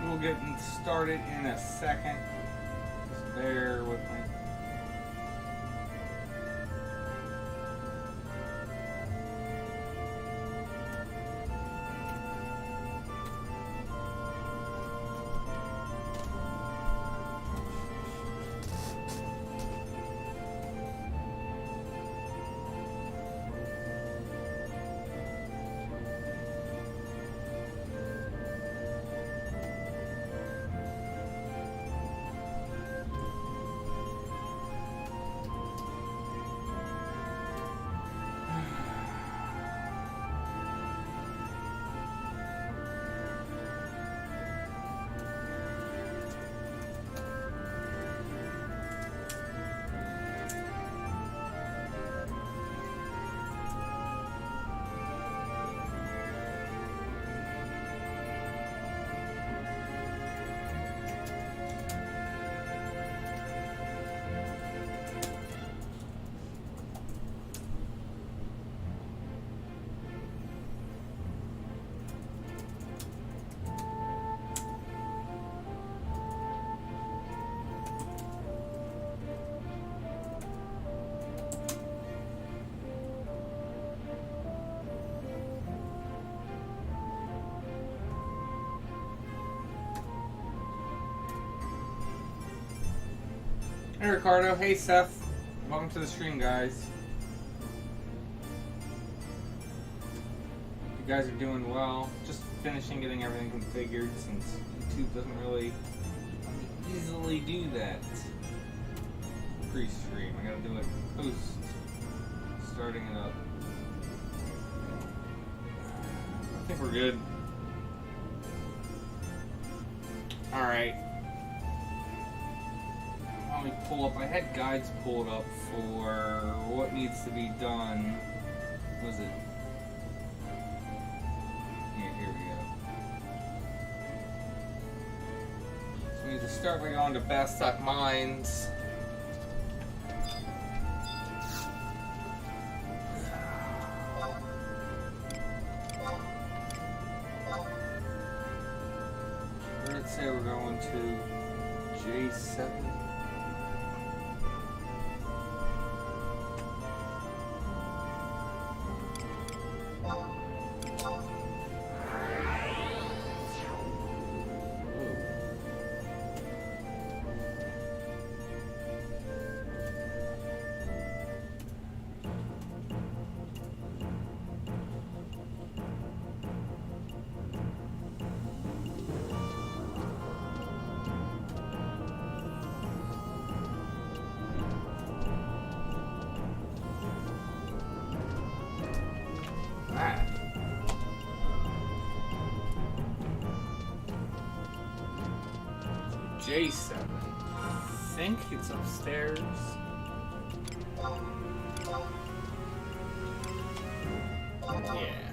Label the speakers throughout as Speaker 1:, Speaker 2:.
Speaker 1: We'll get started in a second. Just bear with me. Hey Ricardo, hey Seth, welcome to the stream, guys. You guys are doing well. Just finishing getting everything configured since YouTube doesn't really easily do that. Pre-stream, I gotta do it post starting it up. I think we're good. Alright. Let me pull up. I had guides pulled up for what needs to be done. What was it? Here we go. So we need to start by going to Bastock Mines. Where did it say we're going to? J7. J7. I think it's upstairs. Yeah.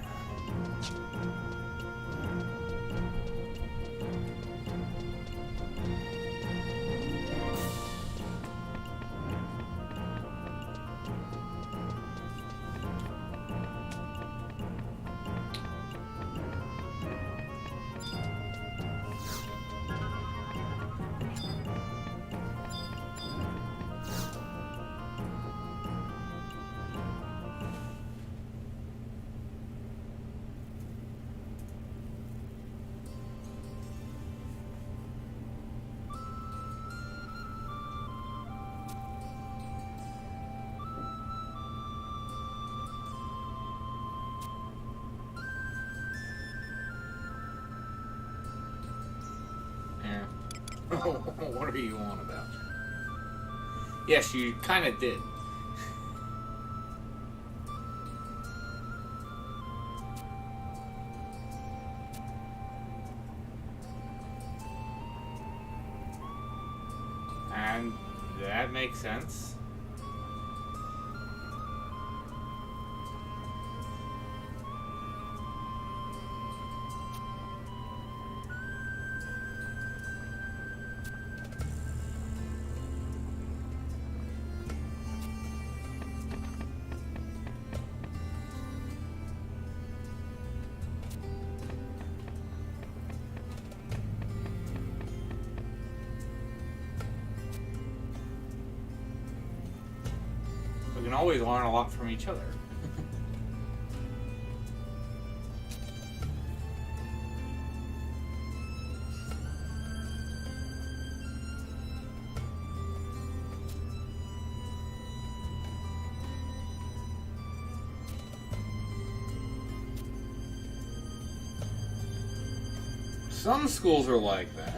Speaker 1: What are you on about? Yes, you kind of did. And that makes sense. always learn a lot from each other. Some schools are like that.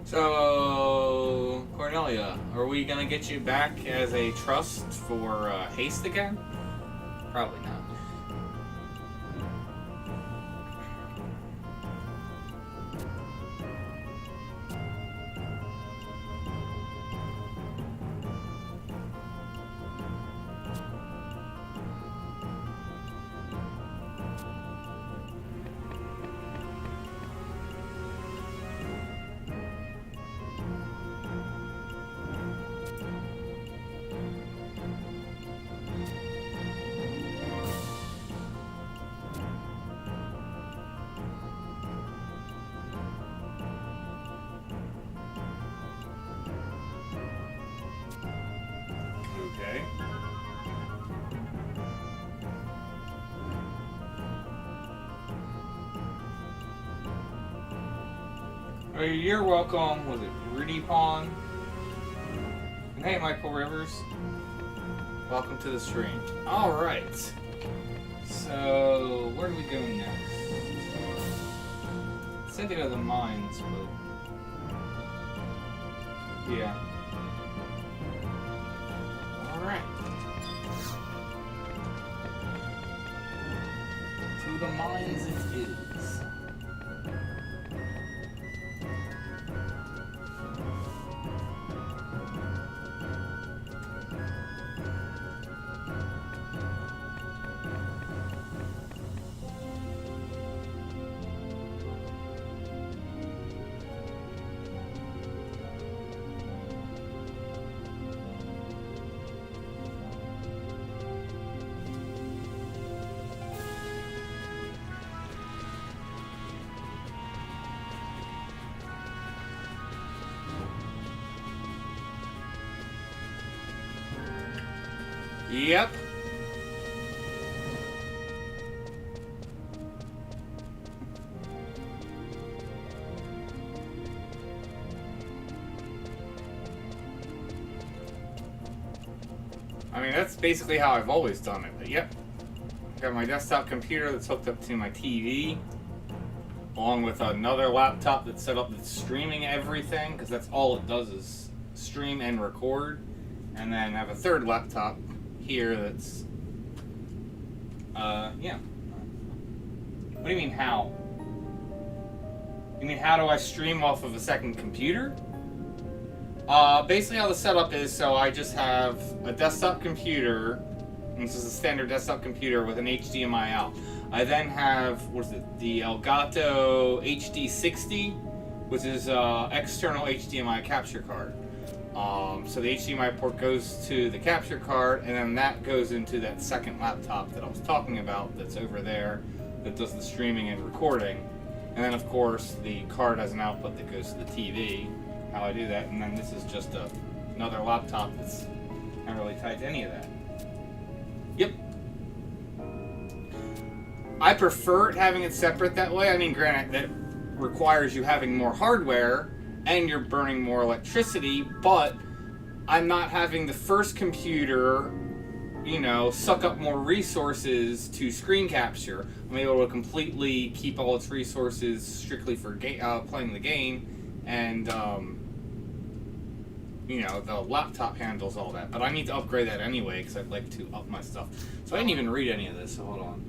Speaker 1: So, Cornelia, are we gonna get you back as a trust for haste again? Probably not. Okay. Oh, you're welcome. Was it Rudy Pond? And hey, Michael Rivers. Welcome to the stream. Alright. So, where do we go next? I said to go to the mines, but... yeah. Alright. To the mines it is. Yep. I mean, that's basically how I've always done it, but yep. Got my desktop computer that's hooked up to my TV, along with another laptop that's set up that's streaming everything, because that's all it does is stream and record. And then I have a third laptop here that's, yeah. What do you mean, how? You mean, how do I stream off of a second computer? Basically how the setup is, so I just have a desktop computer, and this is a standard desktop computer with an HDMI out. I then have, what is it, the Elgato HD60, which is external HDMI capture card. So the HDMI port goes to the capture card, and then that goes into that second laptop that I was talking about that's over there that does the streaming and recording. And then, of course, the card has an output that goes to the TV, how I do that. And then this is just another laptop that's not really tied to any of that. Yep. I prefer having it separate that way. I mean, granted, that requires you having more hardware, and you're burning more electricity, but I'm not having the first computer, you know, suck up more resources to screen capture. I'm able to completely keep all its resources strictly for playing the game, and, you know, the laptop handles all that. But I need to upgrade that anyway, because I'd like to up my stuff. So I didn't even read any of this, so hold on.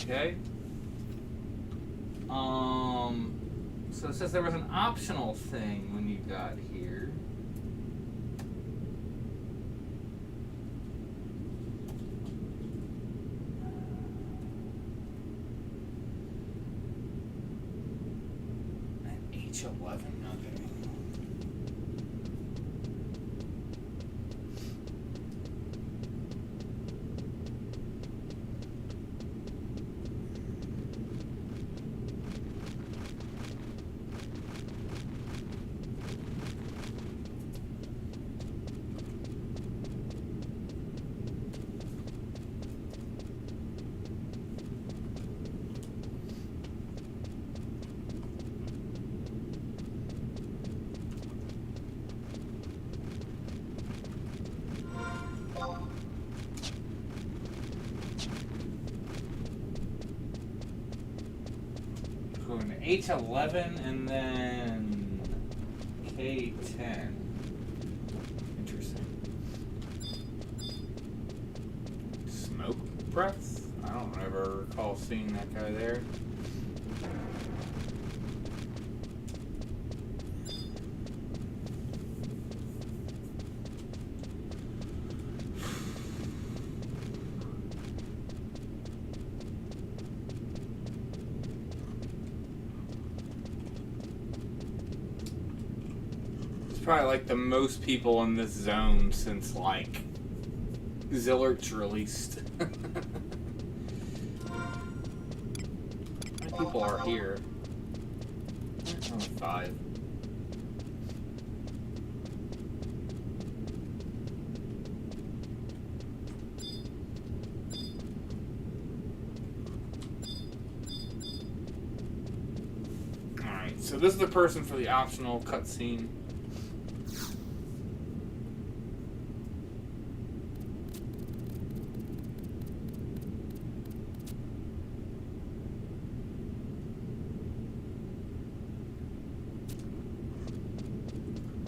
Speaker 1: Okay. So it says there was an optional thing when you got here. H11, okay. Going to H11 and then K10. Interesting. Smoke breath? I don't ever recall seeing that guy there. Probably like the most people in this zone since like Zillert's released. How many people are here? Only 5. Alright, so this is the person for the optional cutscene.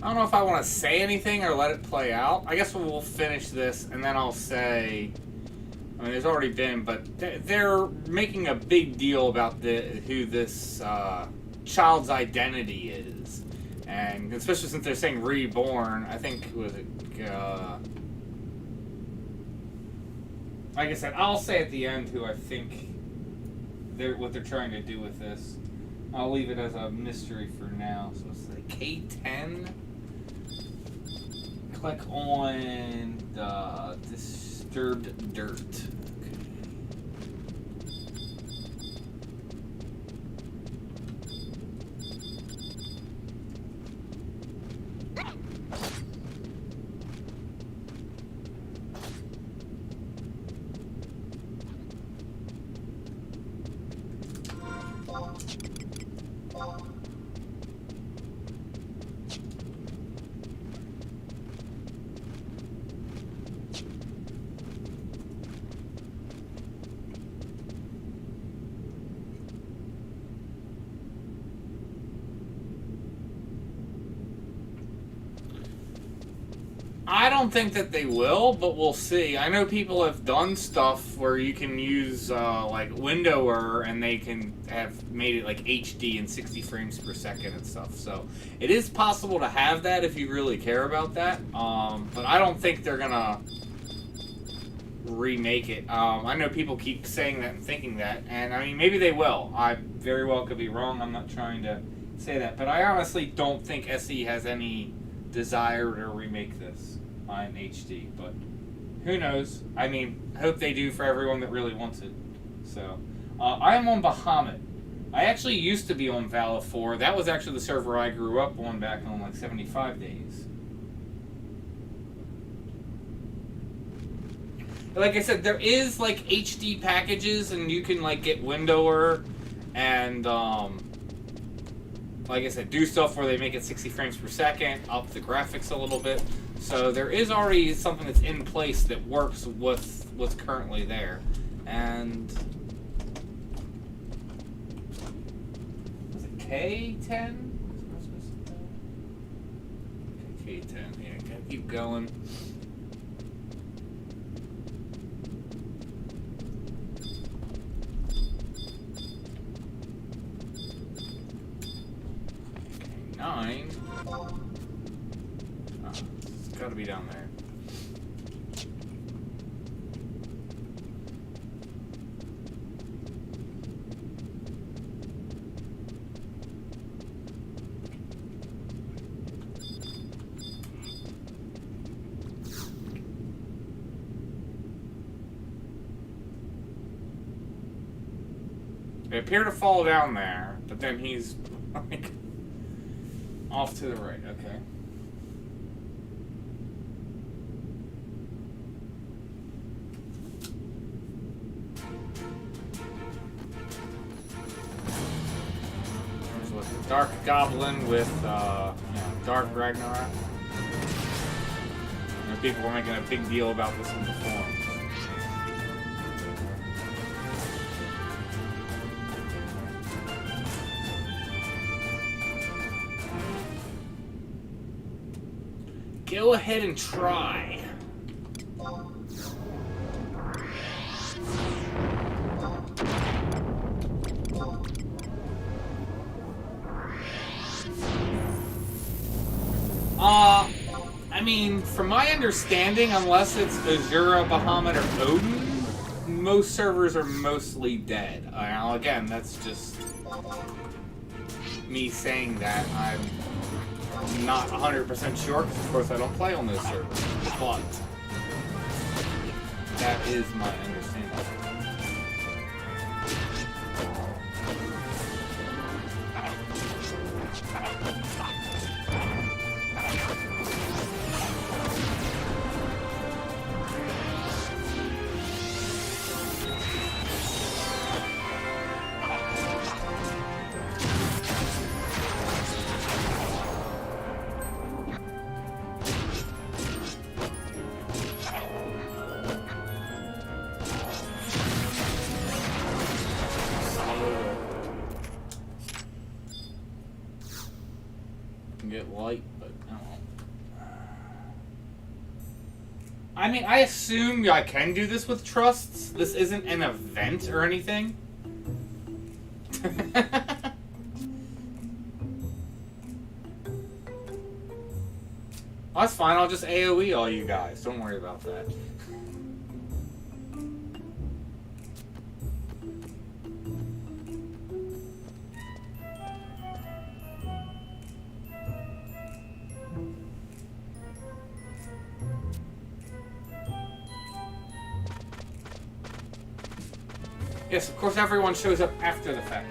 Speaker 1: I don't know if I want to say anything or let it play out. I guess we'll finish this and then I'll say, I mean, there's already been, but they're making a big deal about who this child's identity is. And especially since they're saying reborn, I think, like I said, I'll say at the end who I think what they're trying to do with this. I'll leave it as a mystery for now. So it's like K10. Click on the disturbed dirt. I don't think that they will, but we'll see. I know people have done stuff where you can use like Windower and they can have made it like HD and 60 frames per second and stuff. So it is possible to have that if you really care about that. But I don't think they're gonna remake it. I know people keep saying that and thinking that, and I mean maybe they will. I very well could be wrong. I'm not trying to say that, but I honestly don't think SE has any desire to remake this on HD, but who knows? I mean, hope they do for everyone that really wants it. So, I am on Bahamut. I actually used to be on Vala 4. That was actually the server I grew up on back on like 75 days. Like I said, there is like HD packages, and you can like get Windower and like I said, do stuff where they make it 60 frames per second, up the graphics a little bit. So there is already something that's in place that works with what's currently there. And was it K10? K10, yeah, gotta keep going. 9. Oh, it's gotta be down there. They appear to fall down there, but then he's like off to the right. Okay. There's what, the Dark Goblin with Dark Ragnarok. And people were making a big deal about this in the forums. Go ahead and try. I mean, from my understanding, unless it's Azura, Bahamut, or Odin, most servers are mostly dead. Now, again, that's just me saying that. I'm not 100% sure, because of course I don't play on those servers, but that is my understanding. Get light, but I mean, I assume I can do this with trusts. This isn't an event or anything. Well, that's fine. I'll just AoE all you guys. Don't worry about that. Yes, of course everyone shows up after the fact.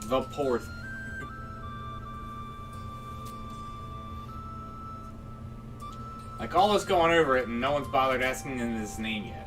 Speaker 1: The poor thing. Like, all this going over it and no one's bothered asking him his name yet.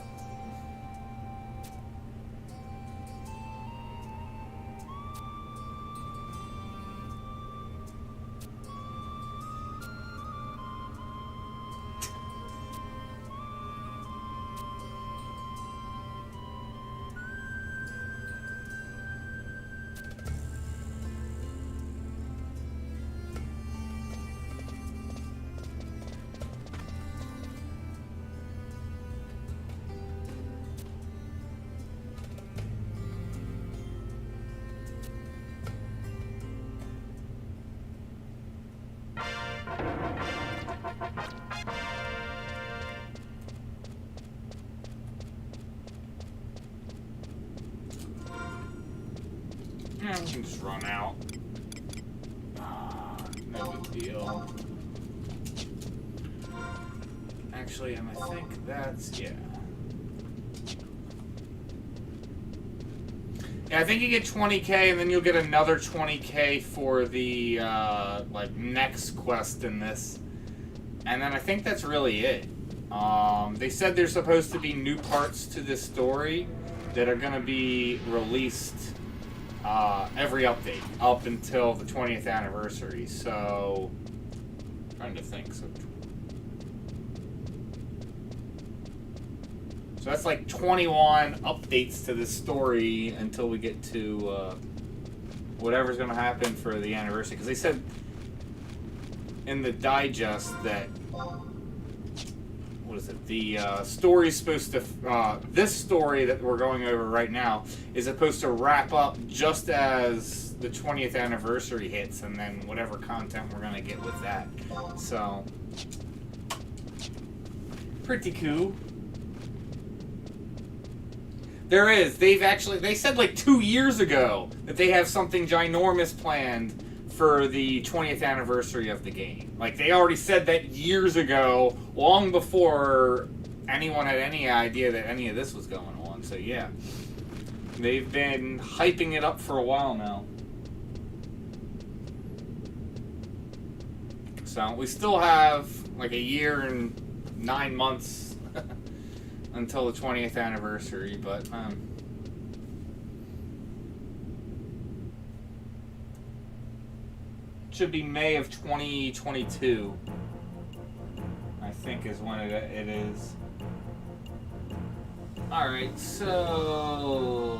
Speaker 1: Yeah, we can just run out. No big deal. Actually, and I think that's, yeah. Yeah, I think you get 20k, and then you'll get another 20k for the, like, next quest in this. And then I think that's really it. They said there's supposed to be new parts to this story that are going to be released every update up until the 20th anniversary. So, I'm trying to think. So that's like 21 updates to this story until we get to whatever's going to happen for the anniversary. Because they said in the digest that, what is it? The story's supposed to, this story that we're going over right now is supposed to wrap up just as the 20th anniversary hits, and then whatever content we're going to get with that. So, pretty cool. There is. They said like 2 years ago that they have something ginormous planned for the 20th anniversary of the game. Like, they already said that years ago, long before anyone had any idea that any of this was going on. So, yeah. They've been hyping it up for a while now. So, we still have like a year and 9 months until the 20th anniversary, but should be May of 2022, I think is when it is. Alright, so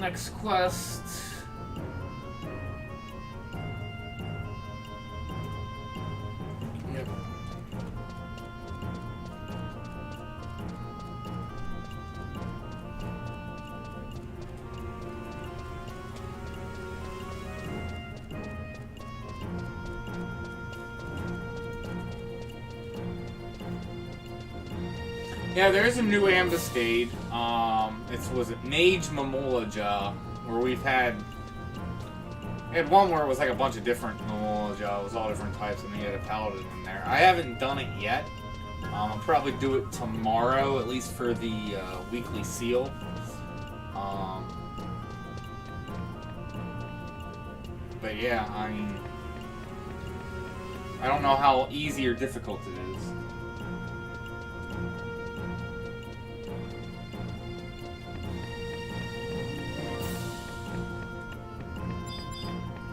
Speaker 1: next quest. Yeah, there is a new ambuscade. Was it Mage Mamolaja, where we had one where it was like a bunch of different Mamolaja. It was all different types, and they had a paladin in there. I haven't done it yet. I'll probably do it tomorrow, at least for the weekly seal. But yeah, I mean, I don't know how easy or difficult it is.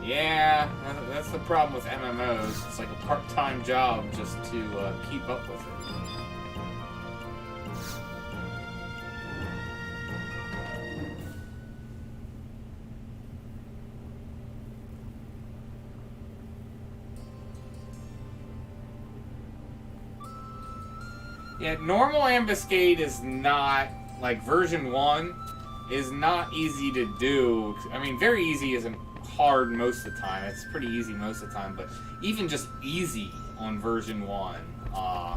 Speaker 1: Yeah, that's the problem with MMOs. It's like a part-time job just to keep up with it. Yeah, normal ambuscade is not, like, version 1 is not easy to do. I mean, very easy isn't hard most of the time. It's pretty easy most of the time, but even just easy on version 1,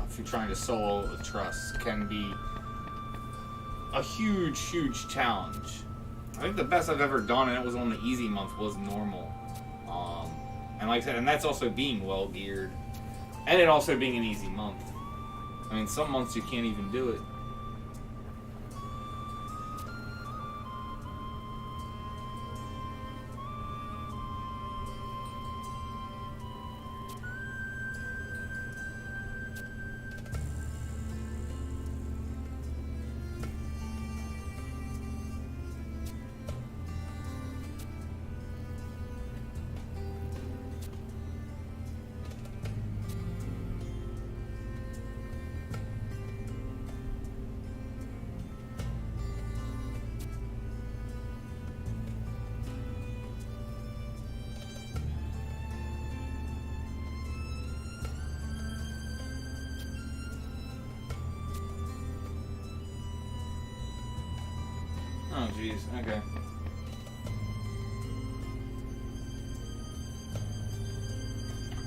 Speaker 1: if you're trying to solo a trust, can be a huge, huge challenge. I think the best I've ever done, and it was on the easy month, was normal. And like I said, and that's also being well geared, and it also being an easy month. I mean, some months you can't even do it. Oh, jeez. Okay.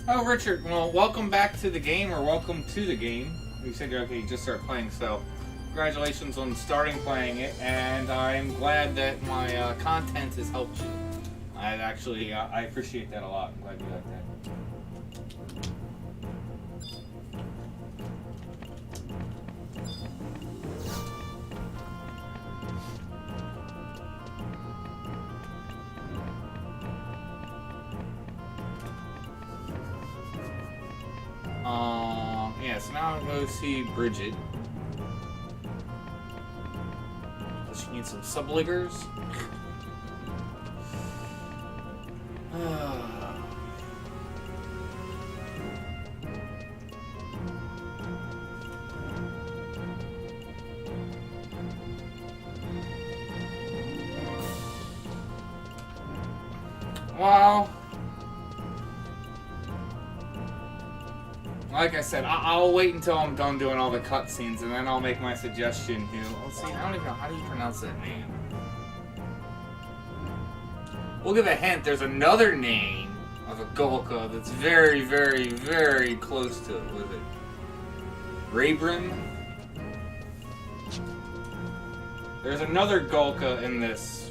Speaker 1: Oh, Richard. Well, welcome back to the game, or welcome to the game. You said you're okay, you just started playing, so congratulations on starting playing it, and I'm glad that my content has helped you. I appreciate that a lot. I'm glad you like that. Yeah, so now I'll go see Bridget. She needs some subliggers. Well, like I said, I'll wait until I'm done doing all the cutscenes, and then I'll make my suggestion here. Let's see, I don't even know, how do you pronounce that name? We'll give a hint, there's another name of a Golka that's very, very, very close to it. What is it? Rabrim? There's another Golka in this,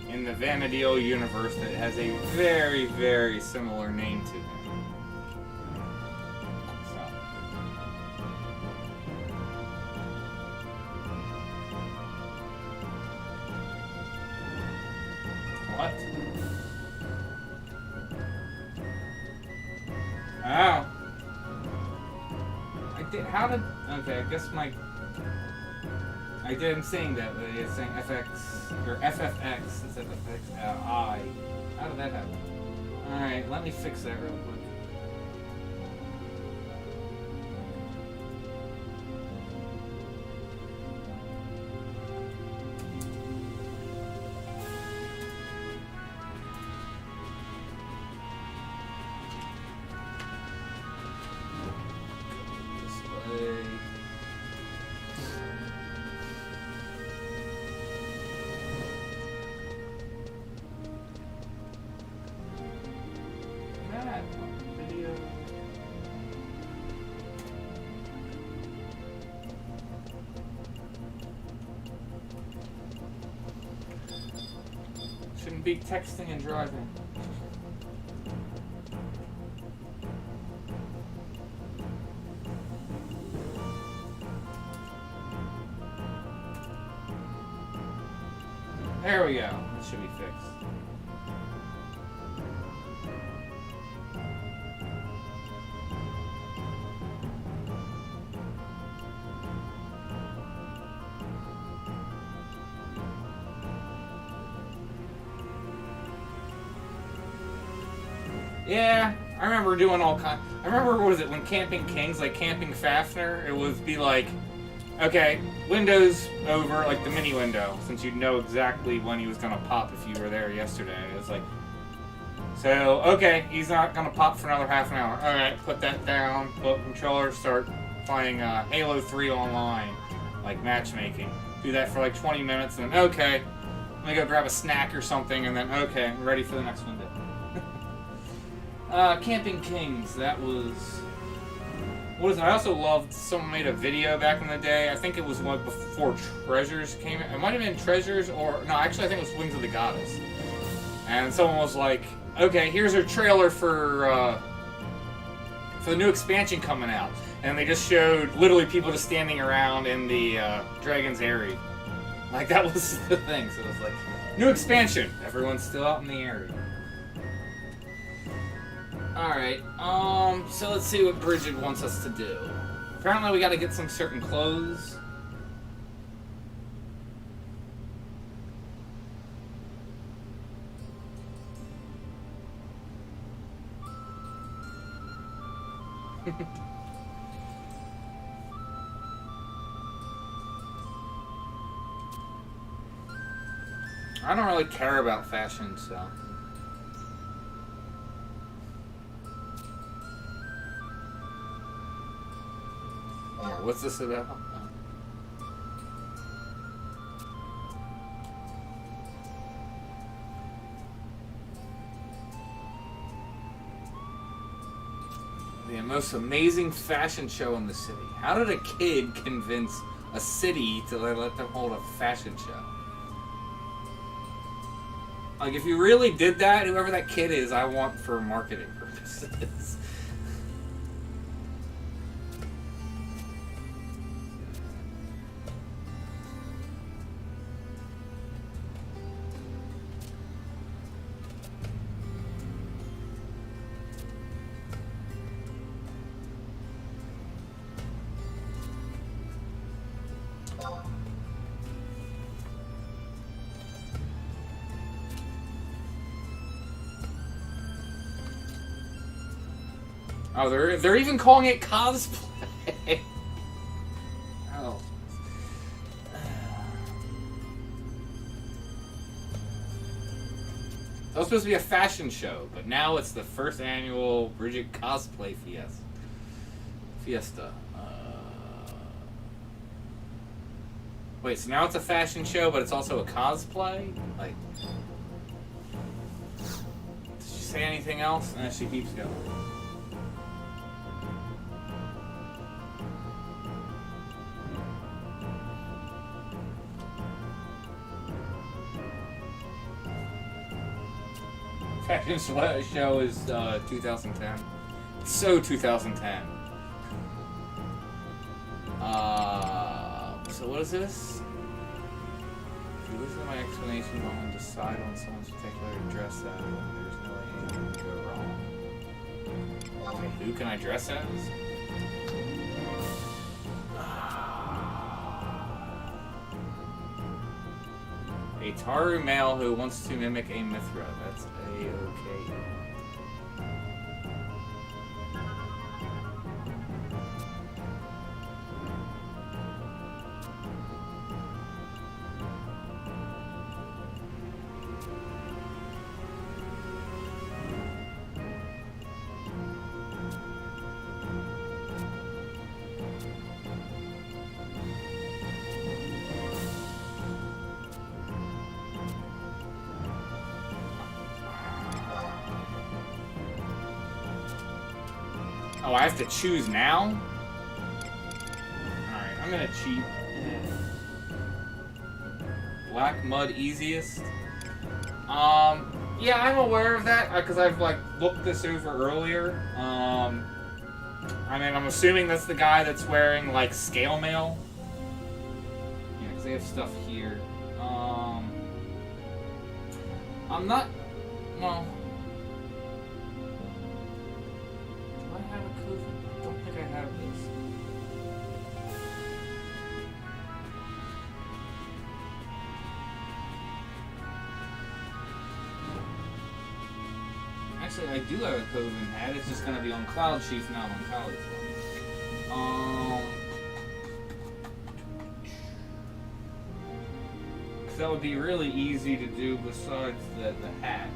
Speaker 1: in the Vanadil universe that has a very, very similar name to him. What? Oh. I did, how did, okay, I guess I'm saying that, but it's saying FX, or FFX instead of FFXI. How did that happen? Alright, let me fix that real quick. Shouldn't be texting and driving. There we go. That should be fixed. Yeah, I remember doing all kinds. I remember, what was it, when Camping Kings, like Camping Fafnir, it would be like, okay, windows over, like the mini window, since you'd know exactly when he was going to pop if you were there yesterday. It was like, so, okay, he's not going to pop for another half an hour. Alright, put that down, put controller, start playing Halo 3 online, like matchmaking. Do that for like 20 minutes, and then, okay, let me go grab a snack or something, and then, okay, I'm ready for the next window. Camping Kings, that was... What is it? I also loved, someone made a video back in the day. I think it was one before Treasures came in. It might have been Treasures, or... No, actually I think it was Wings of the Goddess. And someone was like, okay, here's our trailer for the new expansion coming out. And they just showed literally people just standing around in the Dragon's Eyrie. Like, that was the thing. So it was like, new expansion. Everyone's still out in the area. Alright, so let's see what Bridget wants us to do. Apparently we gotta get some certain clothes. I don't really care about fashion, so... What's this about? The most amazing fashion show in the city. How did a kid convince a city to let them hold a fashion show? Like, if you really did that, whoever that kid is, I want for marketing purposes. Oh, they're even calling it cosplay. Oh. That was supposed to be a fashion show, but now it's the first annual Bridget Cosplay Fiesta. Wait, so now it's a fashion show, but it's also a cosplay? Like, did she say anything else? And she keeps going. Fashion show is 2010. So 2010. So what is this? If you listen to my explanation, I'll decide on someone's particular dress as, and there's no way anything can go wrong. Okay, who can I dress as? A Taru male who wants to mimic a Mithra. That's A-okay. Oh, I have to choose now? Alright, I'm gonna cheat. Black mud easiest. Yeah, I'm aware of that, because I've, like, looked this over earlier. I mean, I'm assuming that's the guy that's wearing, like, scale mail. Yeah, because they have stuff here. I'm not... Well... I don't think I have this. Actually, I do have a Coven hat. It's just going to be on cloudchief, not on college. Because that would be really easy to do besides the hat.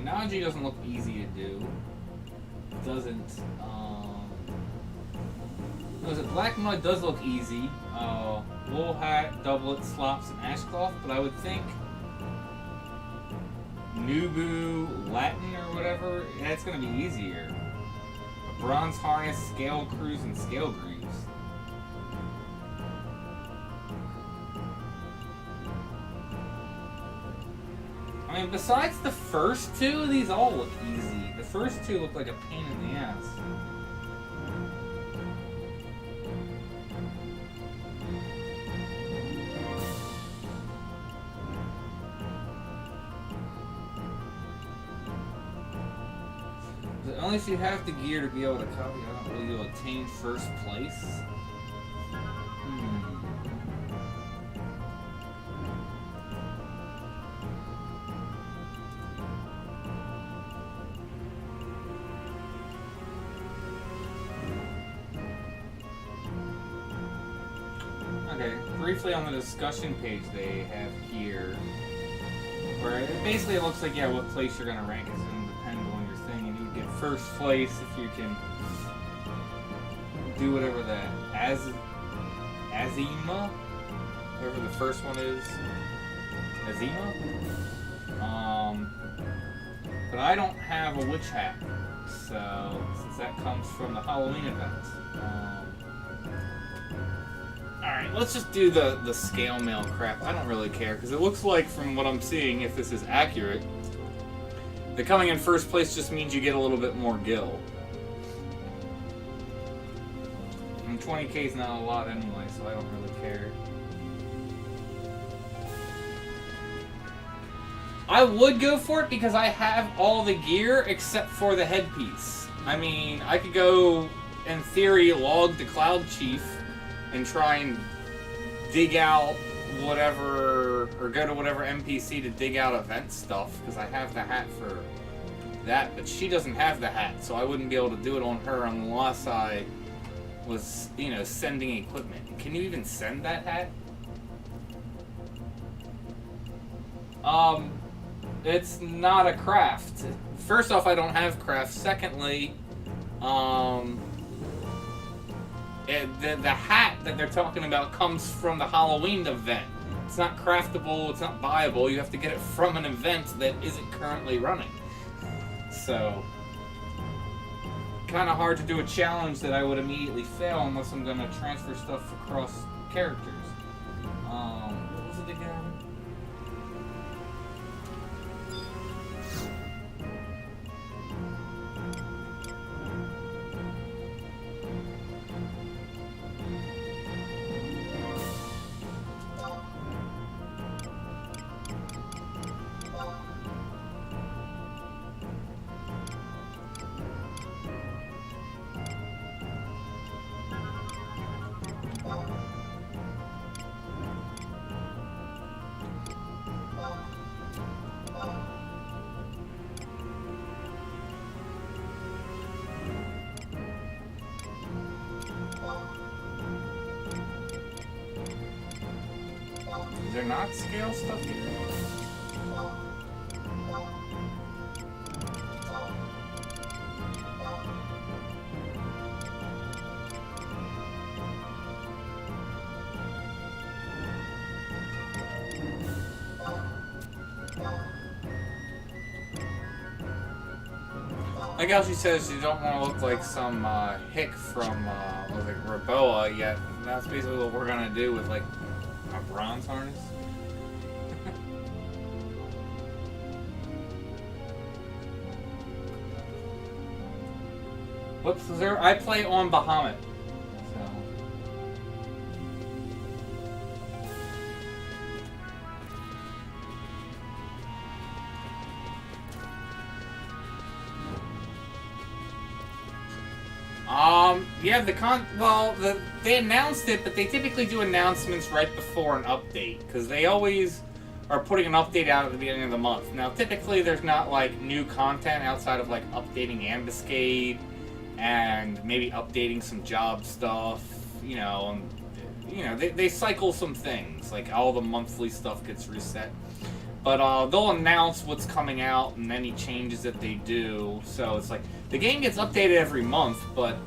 Speaker 1: Naji doesn't look easy to do. It doesn't, Black Mud does look easy. Wool hat, doublet, slops, and ashcloth, but I would think Nubu, Latin, or whatever, that's gonna be easier. A bronze harness, scale crews, and scale greaves. I mean, besides the first two, these all look easy. The first two look like a pain in the ass. Unless you have the gear to be able to copy, I don't really attain first place. Okay, briefly on the discussion page they have here, where it basically looks like, yeah, what place you're going to rank is going to depend on your thing, and you would get first place if you can do whatever that Azima, whatever the first one is, Azima? But I don't have a witch hat, so, since that comes from the Halloween event. Alright, let's just do the scale mail crap. I don't really care, because it looks like, from what I'm seeing, if this is accurate, the coming in first place just means you get a little bit more gil. And 20k is not a lot anyway, so I don't really care. I would go for it because I have all the gear except for the headpiece. I mean, I could go, in theory, log the cloudchief and try and dig out whatever, or go to whatever NPC to dig out event stuff, because I have the hat for that, but she doesn't have the hat, so I wouldn't be able to do it on her unless I was, you know, sending equipment. Can you even send that hat? It's not a craft. First off, I don't have craft. Secondly, the hat that they're talking about comes from the Halloween event. It's not craftable, it's not buyable. You have to get it from an event that isn't currently running. So, kind of hard to do a challenge that I would immediately fail unless I'm going to transfer stuff across characters. What was it again? Is there not scale stuff here? Like how she says you don't want to look like some hick from like Raboa, yet that's basically what we're gonna do with like a bronze harness. Whoops, there, I play on Bahamut. Yeah, they announced it, but they typically do announcements right before an update, because they always are putting an update out at the beginning of the month. Now, typically there's not, like, new content outside of, like, updating Ambuscade, and maybe updating some job stuff, you know, and, they cycle some things, like, all the monthly stuff gets reset. But they'll announce what's coming out and any changes that they do. So it's like, the game gets updated every month, but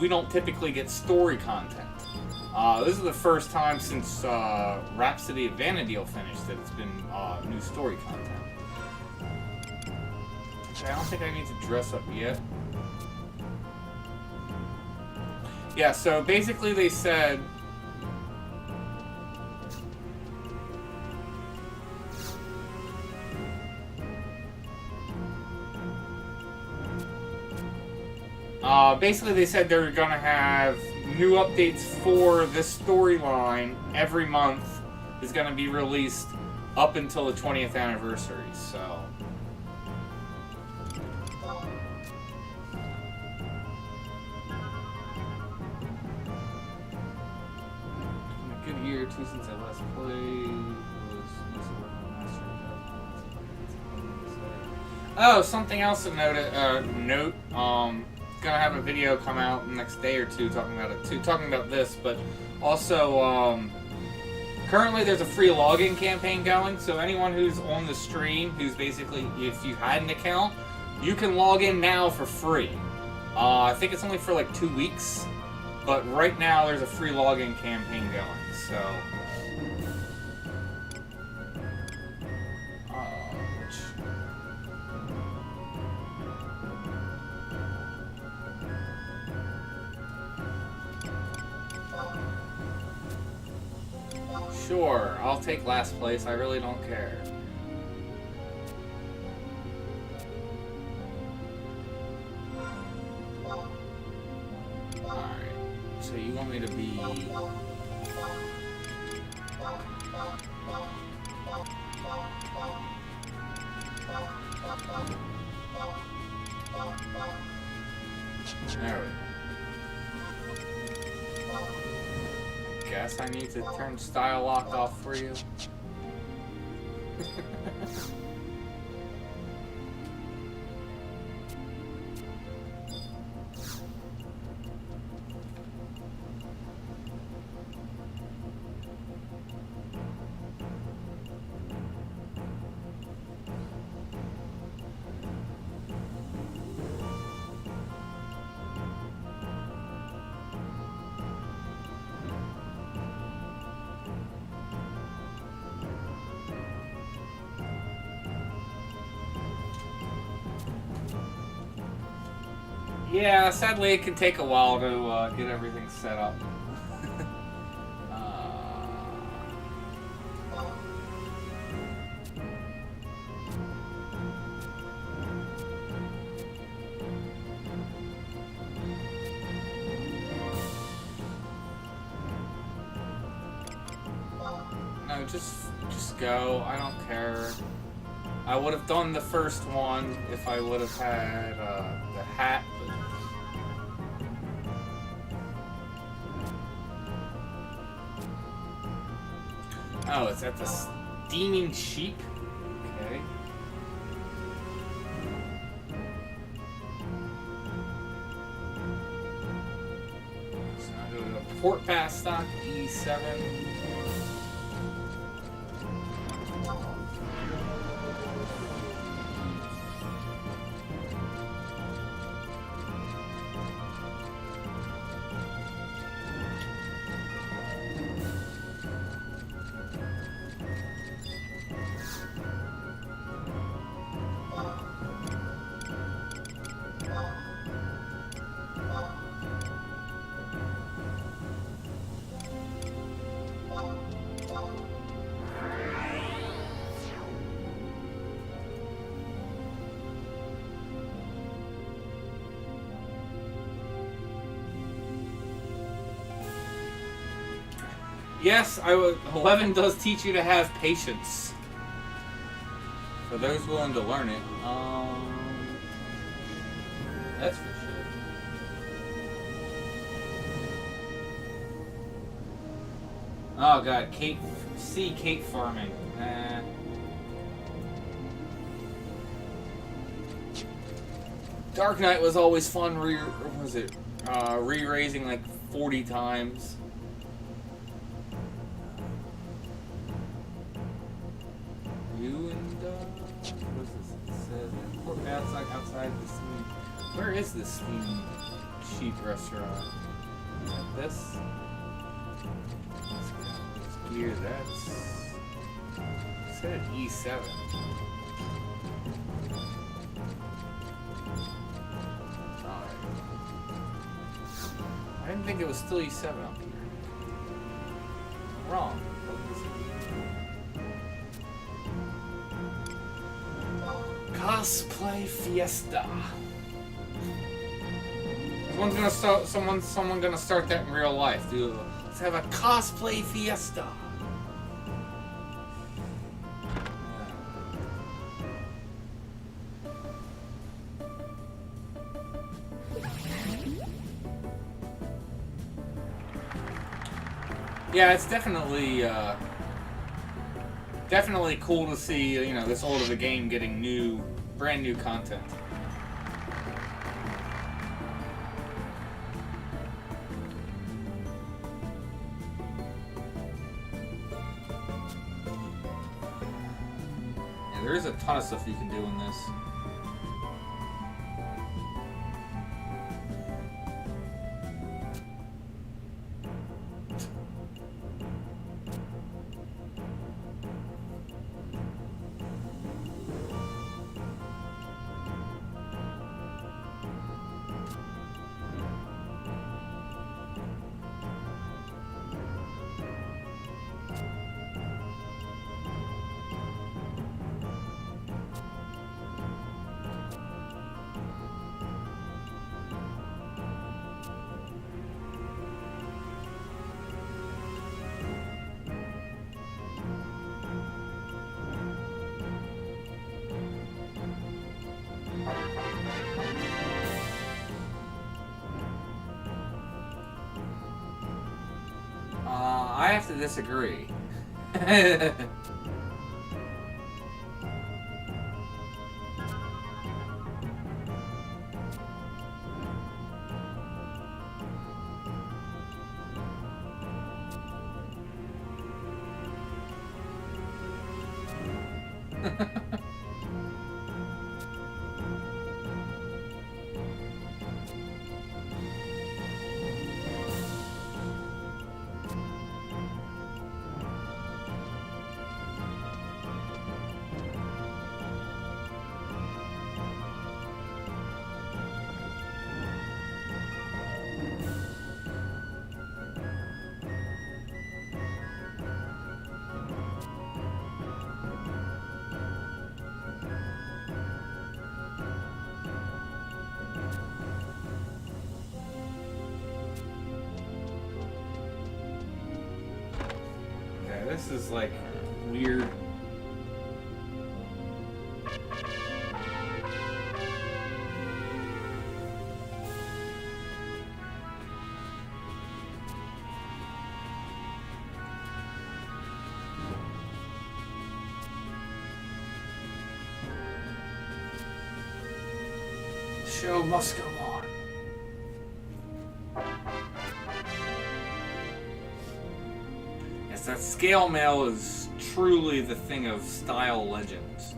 Speaker 1: we don't typically get story content. This is the first time since Rhapsody of Vana'diel finished that it's been new story content. Okay, I don't think I need to dress up yet. Yeah, so basically they said... basically they said they're gonna have new updates for this storyline every month is gonna be released up until the 20th anniversary, so... A good year or two since I last played. Oh, something else to note. Gonna have a video come out in the next day or two talking about it too, talking about this, but also currently there's a free login campaign going, so anyone who's on the stream, who's basically, if you had an account, you can log in now for free. I think it's only for like 2 weeks, but right now there's a free login campaign going, so... Sure, I'll take last place. I really don't care. Alright, so you want me to be... There we go. Okay. guess I need to turn style lock off for you. Yeah, sadly it can take a while to get everything set up. No, just go. I don't care. I would have done the first one if I would have had the hat. Oh, it's at the Steaming Sheep? Okay. So I go to the Port Pass stock, E7. Yes, 11 does teach you to have patience. For those willing to learn it. That's for sure. Oh god, cake farming. Dark Knight was always fun. Re-raising like 40 times. Outside the steam. Where is this Steaming Sheep restaurant? This? Let's gear. That's. It said E7. Alright. I didn't think it was still E7 up here. Wrong. Cosplay fiesta. Someone gonna start that in real life. Let's have a cosplay fiesta. Yeah, it's definitely cool to see, this old of a game getting brand new content. Yeah, there is a ton of stuff you can do in this. to disagree. This is like weird. The show must go on. That scale mail is truly the thing of style legends.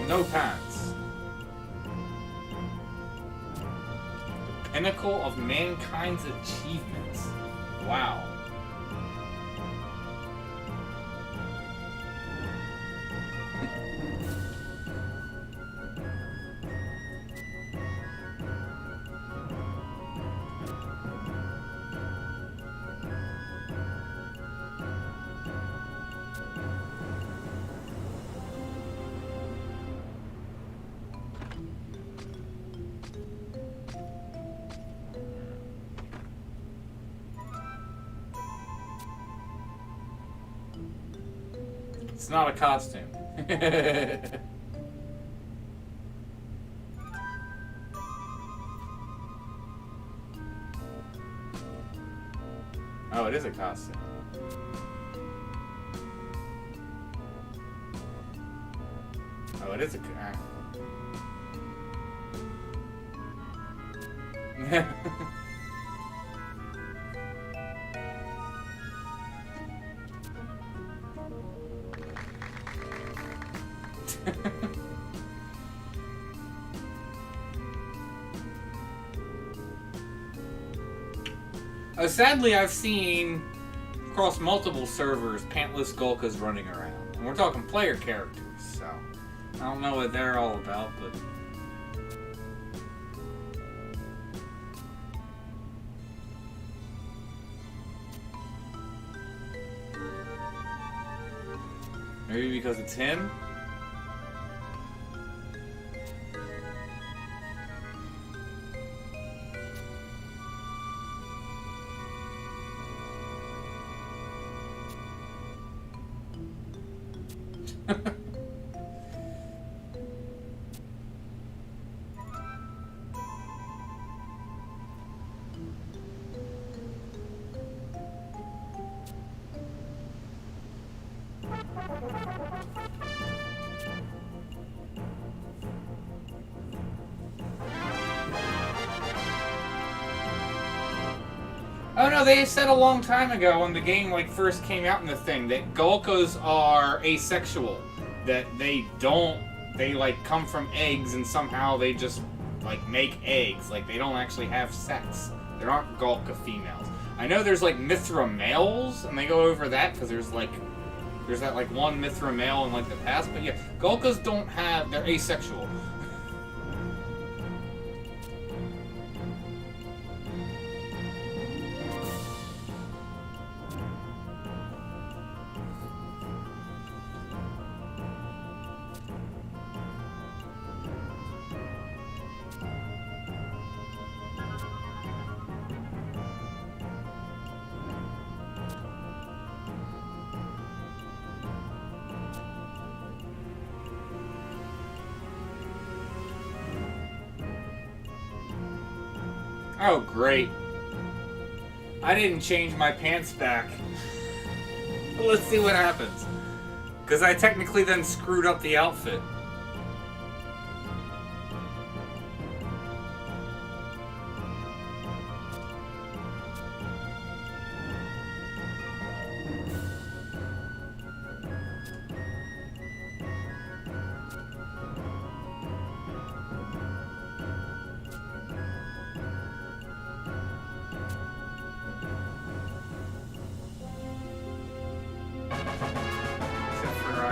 Speaker 1: No pants. The pinnacle of mankind's achievements. Wow. It's not a costume. Oh, it is a costume. Oh, it is a Sadly, I've seen across multiple servers pantless Golkas running around. And we're talking player characters, so I don't know what they're all about, but maybe because it's him? Oh no, they said a long time ago when the game like first came out in the thing that Gulkas are asexual. That they like come from eggs and somehow they just like make eggs. Like they don't actually have sex. There aren't Gulka females. I know there's like Mithra males and they go over that because there's that like one Mithra male in like the past. But yeah, Gulkas don't have, they're asexual. Oh, great. I didn't change my pants back. Let's see what happens. Because I technically then screwed up the outfit.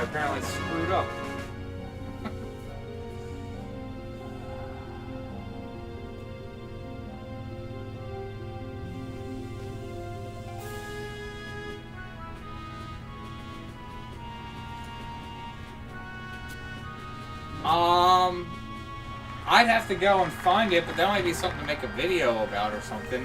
Speaker 1: Apparently screwed up. I'd have to go and find it, but that might be something to make a video about or something.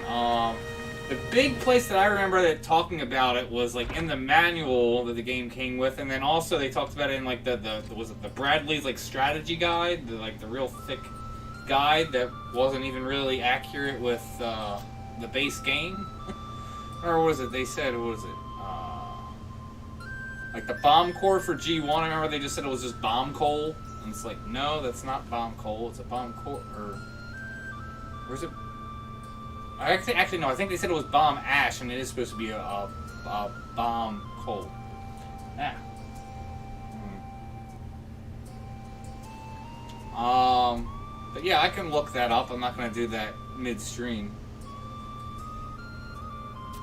Speaker 1: The big place that I remember that talking about it was like in the manual that the game came with, and then also they talked about it in like the was it the Bradley's like strategy guide, the real thick guide that wasn't even really accurate with the base game. Or was it they said what was it? Like the bomb core for G1, I remember they just said it was just bomb coal. And it's like, no, that's not bomb coal, it's a bomb core, or where's it? Actually, no, I think they said it was bomb ash, and it is supposed to be a bomb coal. Yeah. But yeah, I can look that up. I'm not going to do that midstream.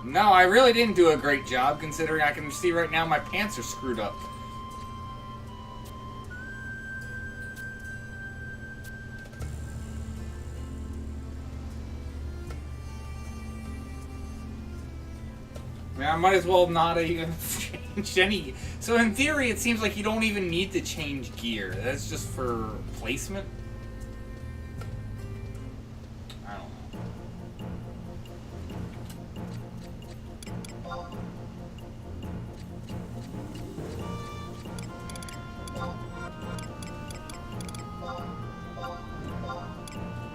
Speaker 1: No, I really didn't do a great job, considering I can see right now my pants are screwed up. I might as well not even change any. So in theory, it seems like you don't even need to change gear. That's just for placement. I don't know.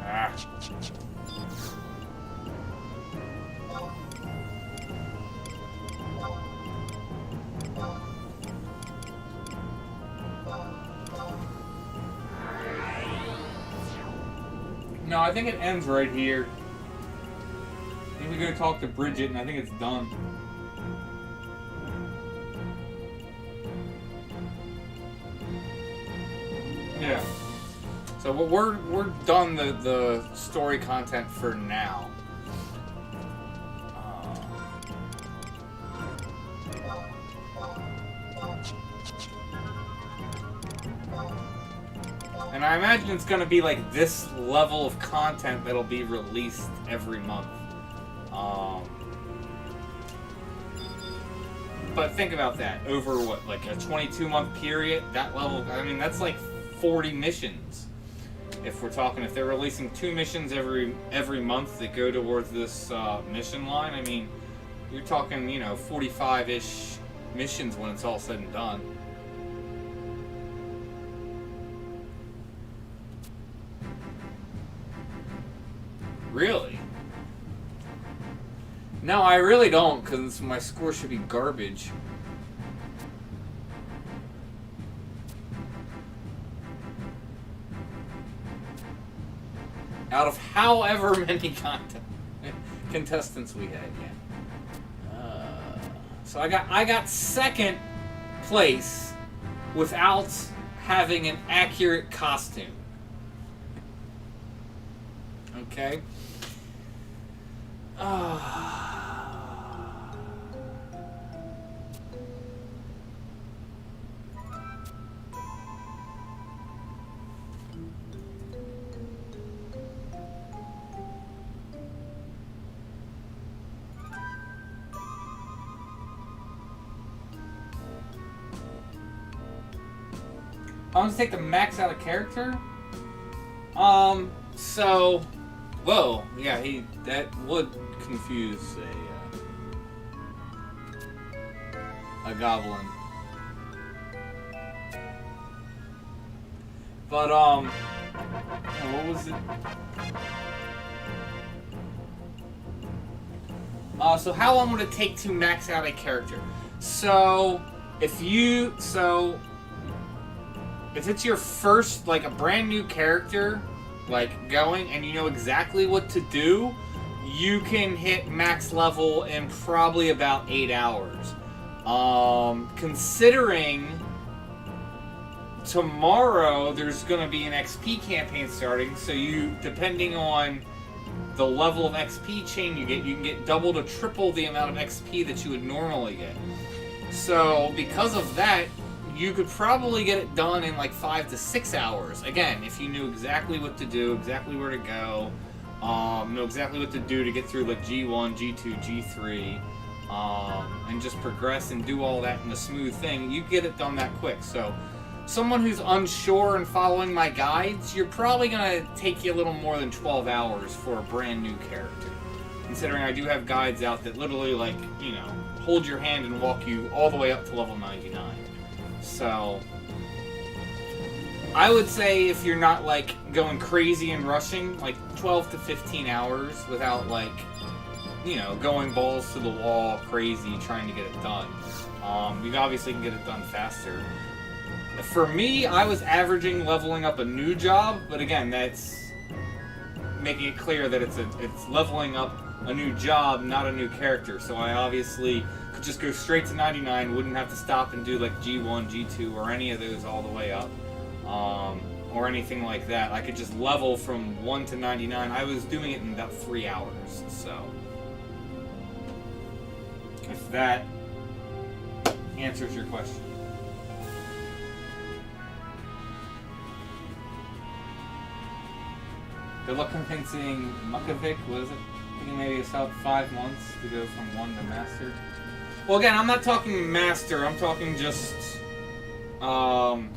Speaker 1: Ah. No, I think it ends right here. I think we go talk to Bridget, and I think it's done. Yeah. So we're done the story content for now. And I imagine it's going to be like this level of content that'll be released every month. But think about that. Over what, like a 22-month period? That level, I mean, that's like 40 missions. If we're talking, if they're releasing 2 missions every month that go towards this mission line, I mean, you're talking, you know, 45-ish missions when it's all said and done. Really? No, I really don't, because my score should be garbage. Out of however many content. contestants we had, yeah. So I got second place without having an accurate costume. Okay. I'm gonna take the max out of character. So, whoa, yeah, that would confuse a goblin. But what was it? So how long would it take to max out a character? So, if it's your first, like, a brand new character, like, going, and you know exactly what to do, you can hit max level in probably about 8 hours. Considering tomorrow there's going to be an XP campaign starting, so you, depending on the level of XP chain you can get double to triple the amount of XP that you would normally get. So, because of that, you could probably get it done in like 5 to 6 hours. Again, if you knew exactly what to do, exactly where to go, know exactly what to do to get through like G1, G2, G3, and just progress and do all that in a smooth thing, you get it done that quick. So, someone who's unsure and following my guides, you're probably going to take you a little more than 12 hours for a brand new character. Considering I do have guides out that literally, like, you know, hold your hand and walk you all the way up to level 99. So, I would say if you're not, like, going crazy and rushing, like, 12 to 15 hours without, like, you know, going balls to the wall crazy trying to get it done. You obviously can get it done faster. For me, I was averaging leveling up a new job, but again, that's making it clear that it's leveling up a new job, not a new character. So I obviously could just go straight to 99, wouldn't have to stop and do like G1, G2, or any of those all the way up, or anything like that. I could just level from 1 to 99. I was doing it in about 3 hours, so if that answers your question. Good luck convincing Mukovic, what is it? I think maybe it's about 5 months to go from 1 to Master. Well, again, I'm not talking Master, I'm talking just 1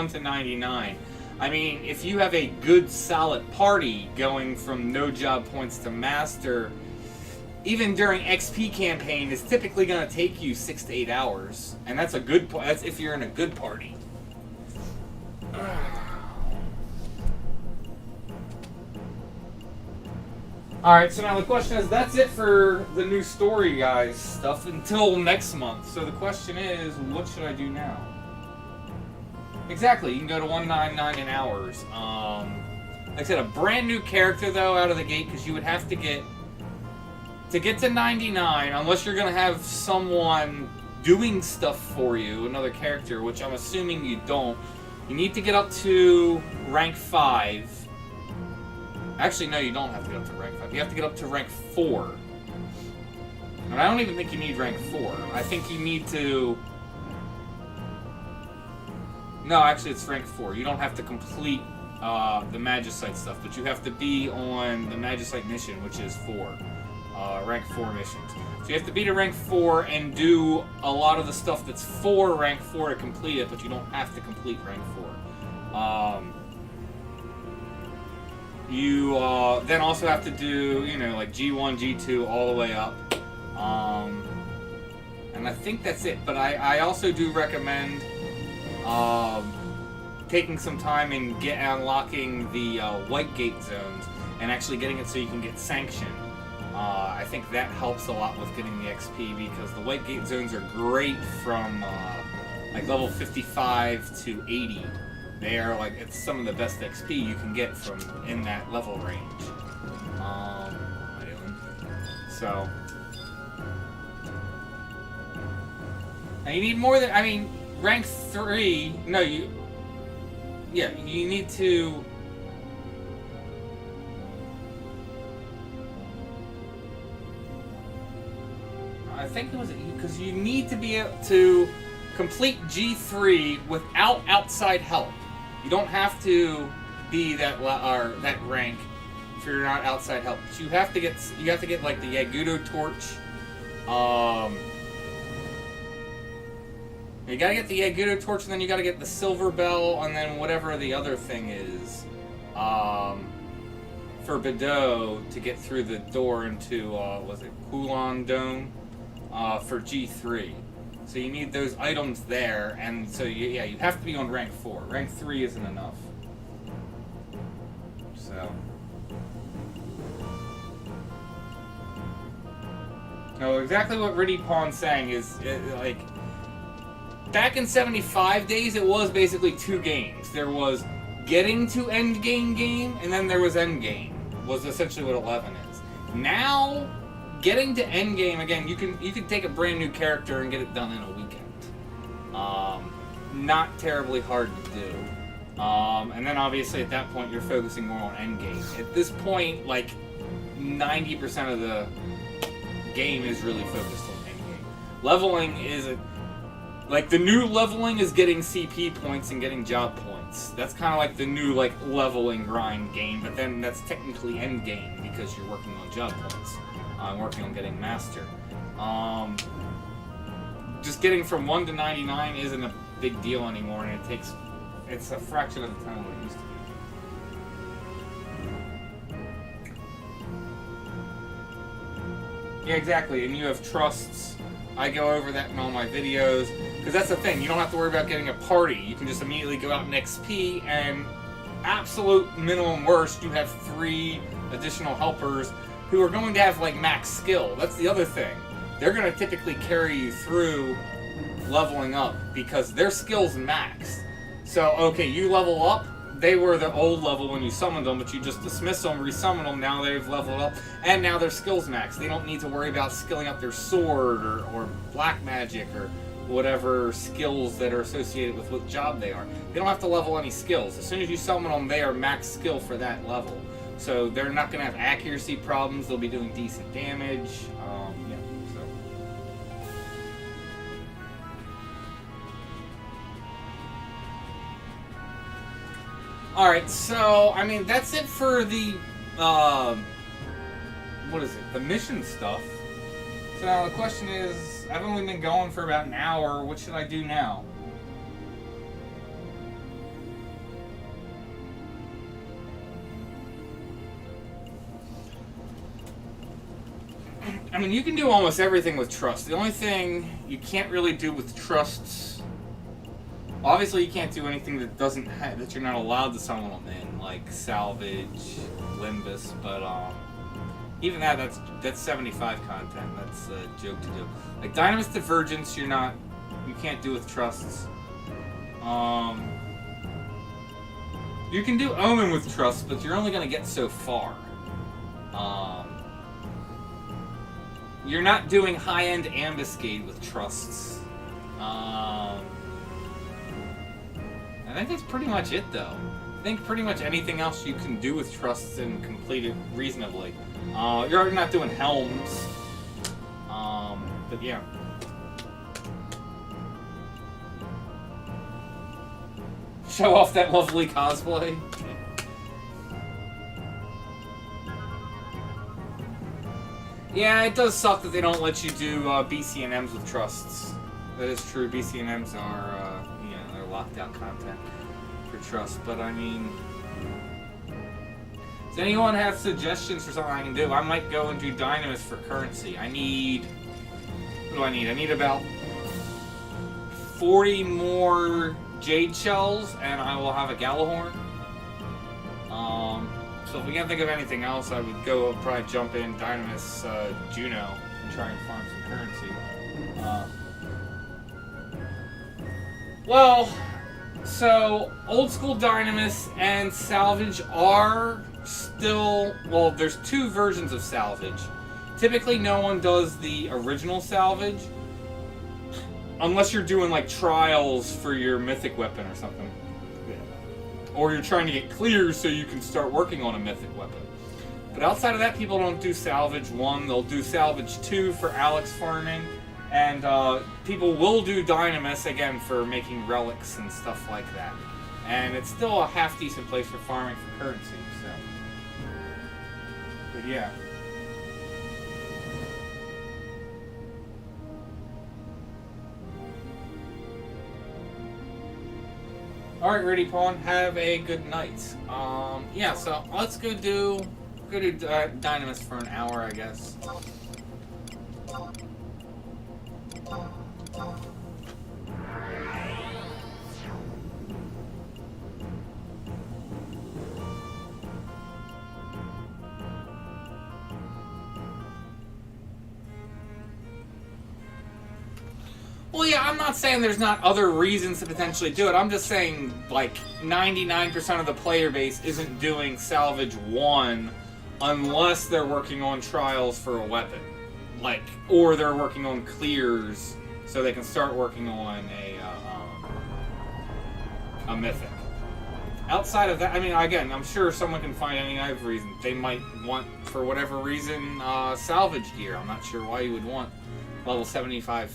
Speaker 1: to 99. I mean, if you have a good, solid party going from no job points to Master, even during XP campaign, it's typically going to take you 6 to 8 hours. And that's a good, that's if you're in a good party. Alright, so now the question is, that's it for the new story, guys, stuff until next month. So the question is, what should I do now? Exactly, you can go to 199 in hours. Like I said, a brand new character, though, out of the gate, because you would have to get to 99, unless you're going to have someone doing stuff for you, another character, which I'm assuming you don't. You need to get up to rank 5. Actually, no, you don't have to get up to rank 5. You have to get up to rank 4. And I don't even think you need rank 4. I think you need to... No, actually, it's rank 4. You don't have to complete the Magicite stuff, but you have to be on the Magicite mission, which is 4. Rank 4 missions. So you have to be to rank 4 and do a lot of the stuff that's for rank 4 to complete it, but you don't have to complete rank 4. You then also have to do, you know, like G1, G2, all the way up. And I think that's it. But I also do recommend taking some time and unlocking the White Gate zones and actually getting it so you can get Sanction. I think that helps a lot with getting the XP, because the White Gate zones are great from like level 55 to 80. They are like, it's some of the best XP you can get from in that level range. What am I doing? So. Now you need more than, I mean, rank 3, no, you need to, I think it was, because you need to be able to complete G3 without outside help. You don't have to be that rank if you're not outside help. But you have to get like the Yagudo torch. You gotta get the Yagudo torch, and then you gotta get the silver bell, and then whatever the other thing is, for Bedeau to get through the door into was it Kulon Dome, for G3. So you need those items there, and so you have to be on rank 4. Rank 3 isn't enough. So. No, exactly what Riddy Pawn's saying is, like, back in 75 days, it was basically 2 games. There was getting to endgame game, and then there was endgame, was essentially what 11 is. Now, getting to endgame, again, you can take a brand new character and get it done in a weekend. Not terribly hard to do. And then obviously at that point, you're focusing more on endgame. At this point, like, 90% of the game is really focused on endgame. Leveling is like the new leveling is getting CP points and getting job points. That's kind of like the new like leveling grind game, but then that's technically endgame because you're working on job points. Working on getting master. Just getting from 1 to 99 isn't a big deal anymore, and it's a fraction of the time what it used to be. Yeah, exactly, and you have trusts. I go over that in all my videos, because that's the thing, you don't have to worry about getting a party. You can just immediately go out in XP, and absolute minimum worst, you have 3 additional helpers who are going to have, like, max skill. That's the other thing. They're going to typically carry you through leveling up, because their skill's maxed. So, okay, you level up, they were the old level when you summoned them, but you just dismiss them, resummon them, now they've leveled up, and now their skill's maxed. They don't need to worry about skilling up their sword, or black magic, or whatever skills that are associated with what job they are. They don't have to level any skills. As soon as you summon them, they are max skill for that level. So they're not going to have accuracy problems, they'll be doing decent damage, yeah, so. Alright, so, I mean, that's it for the, what is it, the mission stuff. So now the question is, I've only been going for about an hour, what should I do now? I mean, you can do almost everything with trust. The only thing you can't really do with trusts, obviously you can't do anything that that you're not allowed to summon them in, like salvage, Limbus, but even that's 75 content. That's a joke to do. Like Dynamis Divergence, you can't do with trusts. You can do Omen with trusts, but you're only gonna get so far. You're not doing high-end ambuscade with trusts. I think that's pretty much it, though. I think pretty much anything else you can do with trusts and complete it reasonably. You're already not doing helms. But yeah. Show off that lovely cosplay. Yeah, it does suck that they don't let you do BCNMs with trusts. That is true. BCNMs are, they're locked out content for trust. But I mean, does anyone have suggestions for something I can do? I might go and do Dynamis for currency. What do I need? I need about 40 more Jade Shells, and I will have a Galahorn. So if we can't think of anything else, I would go probably jump in Dynamis Juno and try and farm some currency. Well, so old school Dynamis and Salvage are still, well, there's 2 versions of Salvage. typically no one does the original salvage unless you're doing like trials for your mythic weapon or something. Yeah. Or you're trying to get clears so you can start working on a mythic weapon. But outside of that, people don't do salvage 1. They'll do salvage 2 for Alex farming. And people will do Dynamis again for making relics and stuff like that. And it's still a half decent place for farming for currency, so. But yeah. Alright, Ready Pawn, have a good night. Yeah, so let's go do Dynamis for an hour, I guess. Well, yeah, I'm not saying there's not other reasons to potentially do it. I'm just saying, like, 99% of the player base isn't doing Salvage 1 unless they're working on trials for a weapon. Like, or they're working on clears so they can start working on a mythic. Outside of that, I mean, again, I'm sure someone can find any other reason. They might want, for whatever reason, salvage gear. I'm not sure why you would want level 75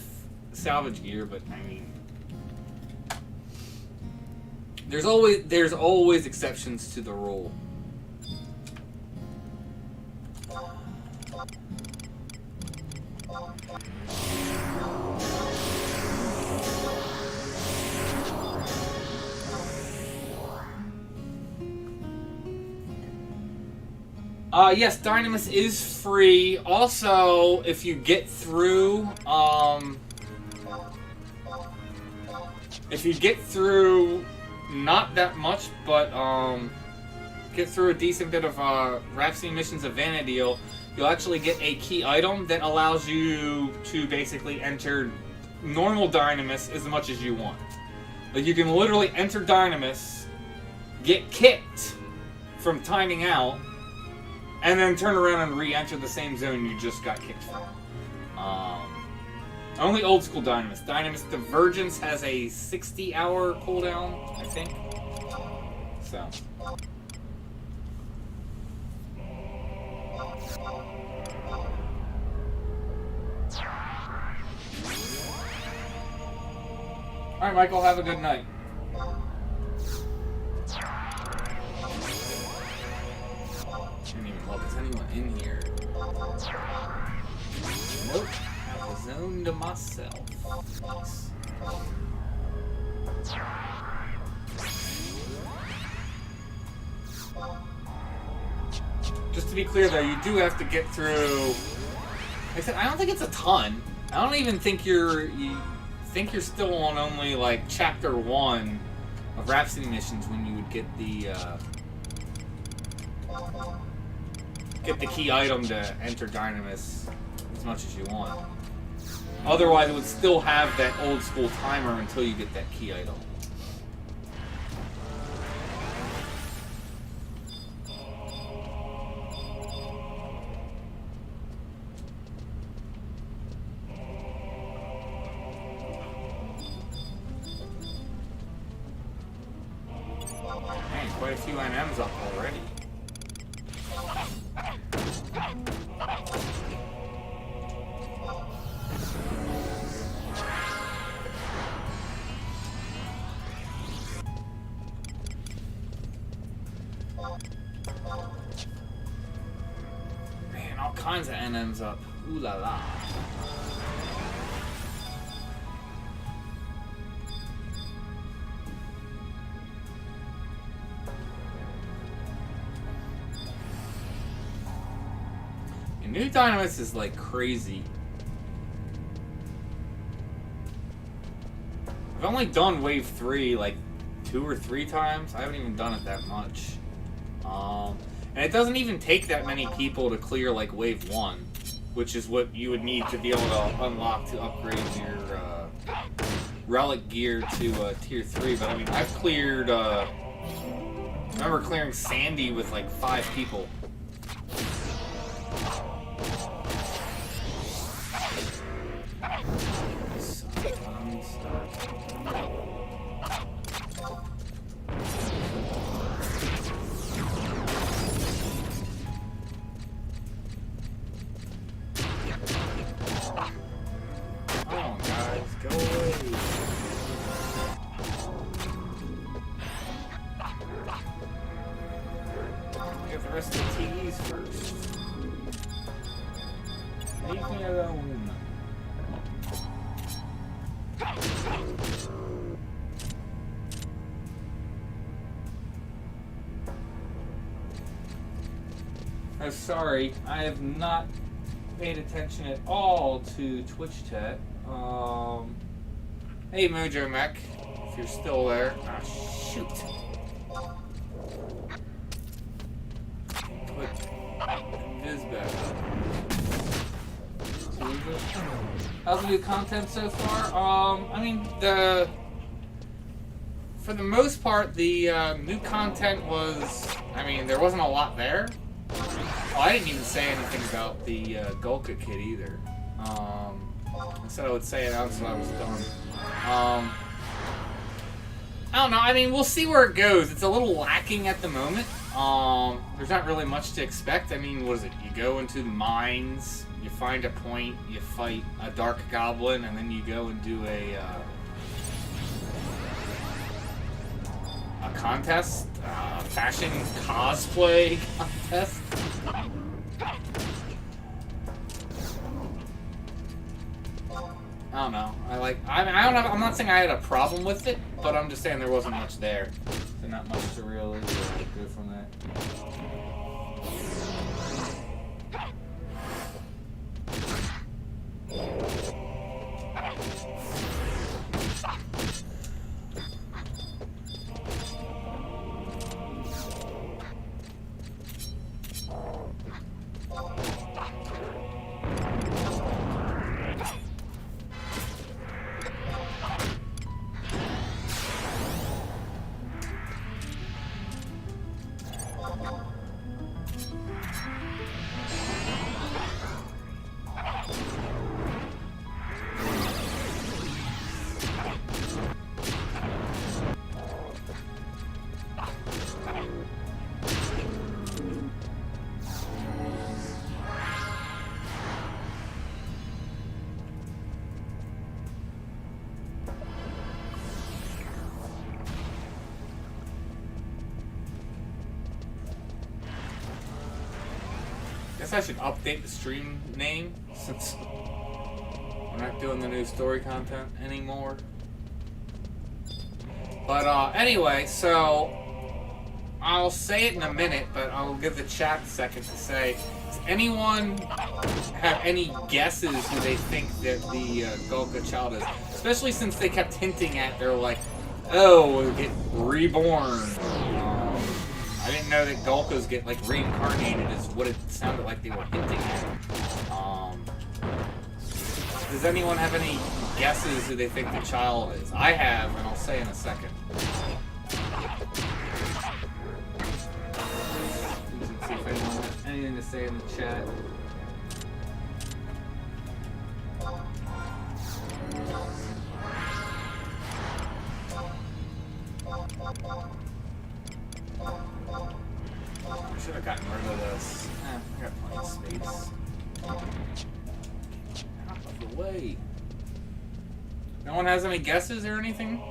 Speaker 1: salvage gear, but I mean, there's always exceptions to the rule. Yes, Dynamis is free. Also, if you get through, not that much, but, get through a decent bit of, Rhapsody Missions of Vana'diel, you'll actually get a key item that allows you to basically enter normal Dynamis as much as you want. Like, you can literally enter Dynamis, get kicked from timing out, and then turn around and re-enter the same zone you just got kicked from. Only old school Dynamis. Dynamis Divergence has a 60-hour cooldown, I think. So. Alright, Michael, have a good night. Shouldn't even look. Is anyone in here? Nope. Have the zone to myself. Nice. Just to be clear, though, you do have to get through. Like I said, I don't think it's a ton. I don't even think you think you're still on only like chapter 1 of Rhapsody Missions when you would get the key item to enter Dynamis as much as you want. Otherwise, it would still have that old school timer until you get that key item. Man, quite a few NMs up already. Man, all kinds of NMs up. Ooh la la. New Dynamis is like crazy. I've only done Wave 3 like 2 or 3 times. I haven't even done it that much. And it doesn't even take that many people to clear like Wave 1, which is what you would need to be able to unlock to upgrade your relic gear to tier 3. But I mean, I've cleared, I remember clearing Sandy with like 5 people. Leave me alone. Oh, sorry, I have not paid attention at all to Twitch chat. Hey Mojo Mech, if you're still there. Ah, shoot. Put Viz back. How's the new content so far? I mean, for the most part, the new content was, I mean, there wasn't a lot there. Oh, I didn't even say anything about the Golka kid either. I said I would say it out, so I was done. I don't know. I mean, we'll see where it goes. It's a little lacking at the moment. There's not really much to expect. I mean, what is it? You go into the mines, you find a point, you fight a dark goblin, and then you go and do a contest, fashion cosplay contest. I don't know. I don't know. I'm not saying I had a problem with it, but I'm just saying there wasn't much there. So not much to really go from that. I should update the stream name since we're not doing the new story content anymore. But anyway, so I'll say it in a minute, but I'll give the chat a second to say, does anyone have any guesses who they think that the Golka child is? Especially since they kept hinting at, they're like, oh, we'll get reborn. I didn't know that Golkas get like reincarnated is what it sounded like they were hinting at. Does anyone have any guesses who they think the child is? I have, and I'll say in a second. Let's see if anyone has anything to say in the chat. I should have gotten rid of this. I got plenty of space. Out of the way. No one has any guesses or anything?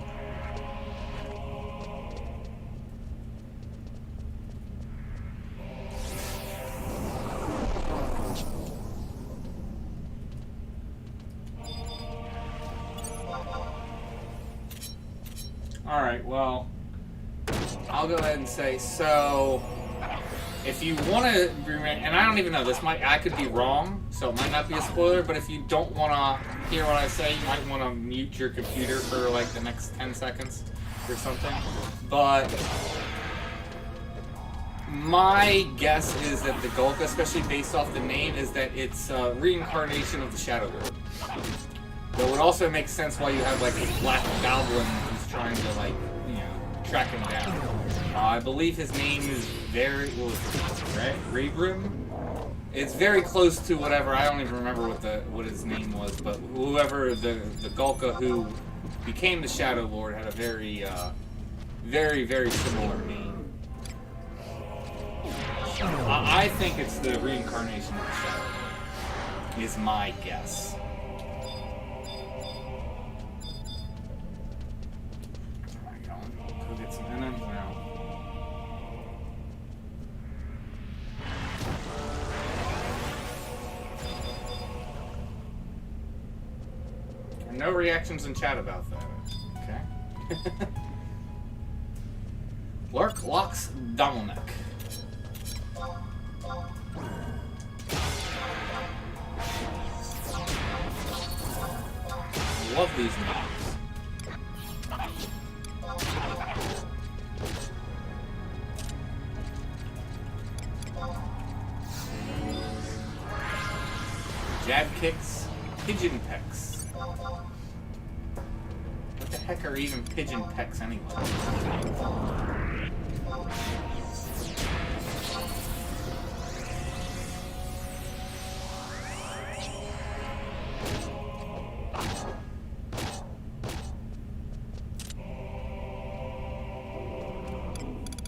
Speaker 1: Alright, well, I'll go ahead and say, so if you want to remain, and I don't even know, I could be wrong, so it might not be a spoiler, but if you don't want to hear what I say, you might want to mute your computer for like the next 10 seconds or something. But my guess is that the Golka, especially based off the name, is that it's a reincarnation of the Shadow Lord. But it would also make sense why you have like a black goblin who's trying to like, you know, track him down. I believe his name is Rebrim. It's very close to whatever, I don't even remember what his name was, but whoever the Golka who became the Shadow Lord had a very, very similar name. I think it's the reincarnation of the Shadow Lord, is my guess. Go get some enemies now. no reactions in chat about that. Okay. Lark Locks Dominic. Love these names. Jab kicks, pigeon pecks. What the heck are even pigeon pecks anyway?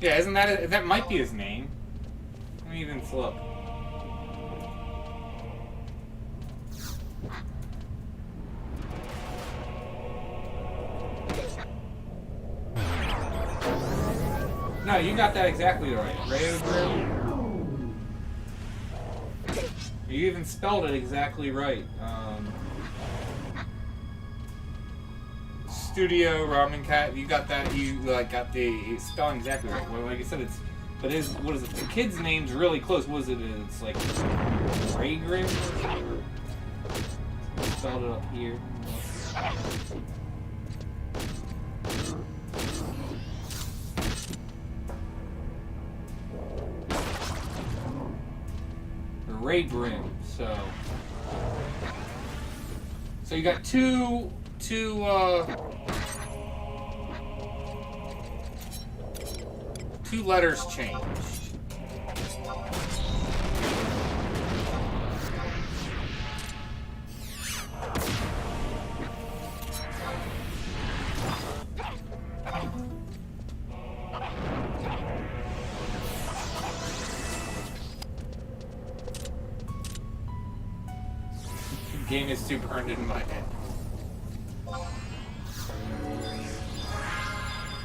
Speaker 1: Yeah, isn't that might be his name? Let me even flip. No, you got that exactly right. Rayo. You even spelled it exactly right. Studio Ramen Cat. You got that. You got the spelling exactly right. Well, like I said, what is it? The kid's name's really close. What is it? It's like Raygrim. Spelled it up here. Raygrim. So you got two letters changed. Game is too burned in my head.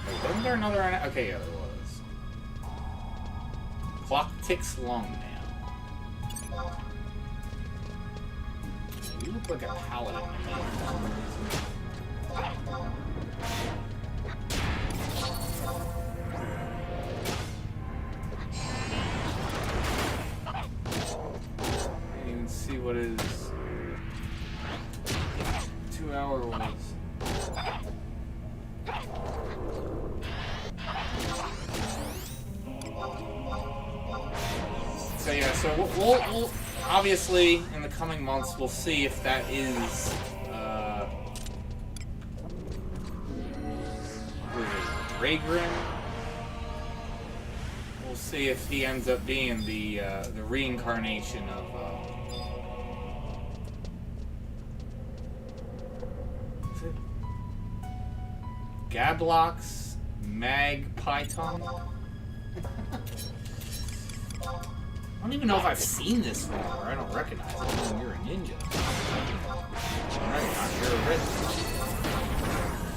Speaker 1: Wait, wasn't there another? Okay, yeah, there was. Clock ticks long now. You look like a paladin to me for some reason. Can't even see what his 2-hour was. So yeah, so we'll obviously in the coming months we'll see if that is Raygrim. We'll see if he ends up being the reincarnation of Gablox Mag Python. I don't even know if I've seen this before. I don't recognize it. Oh, you're a ninja. Alright, you're a red.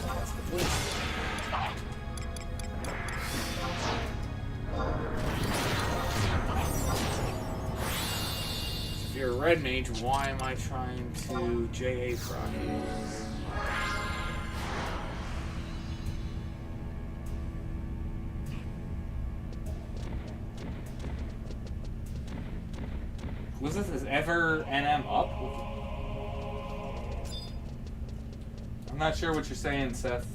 Speaker 1: That's the police. If you're a red mage, why am I trying to JA Fry? Was this ever NM up? I'm not sure what you're saying, Seth.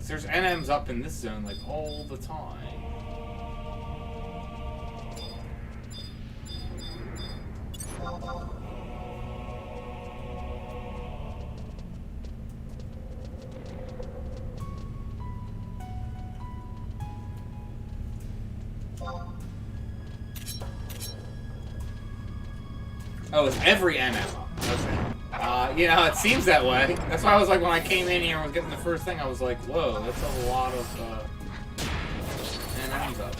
Speaker 1: There's NMs up in this zone like all the time. Oh, it's every NM up. Okay. You know, it seems that way. That's why I was like, when I came in here and was getting the first thing, I was like, whoa, that's a lot of NMs up.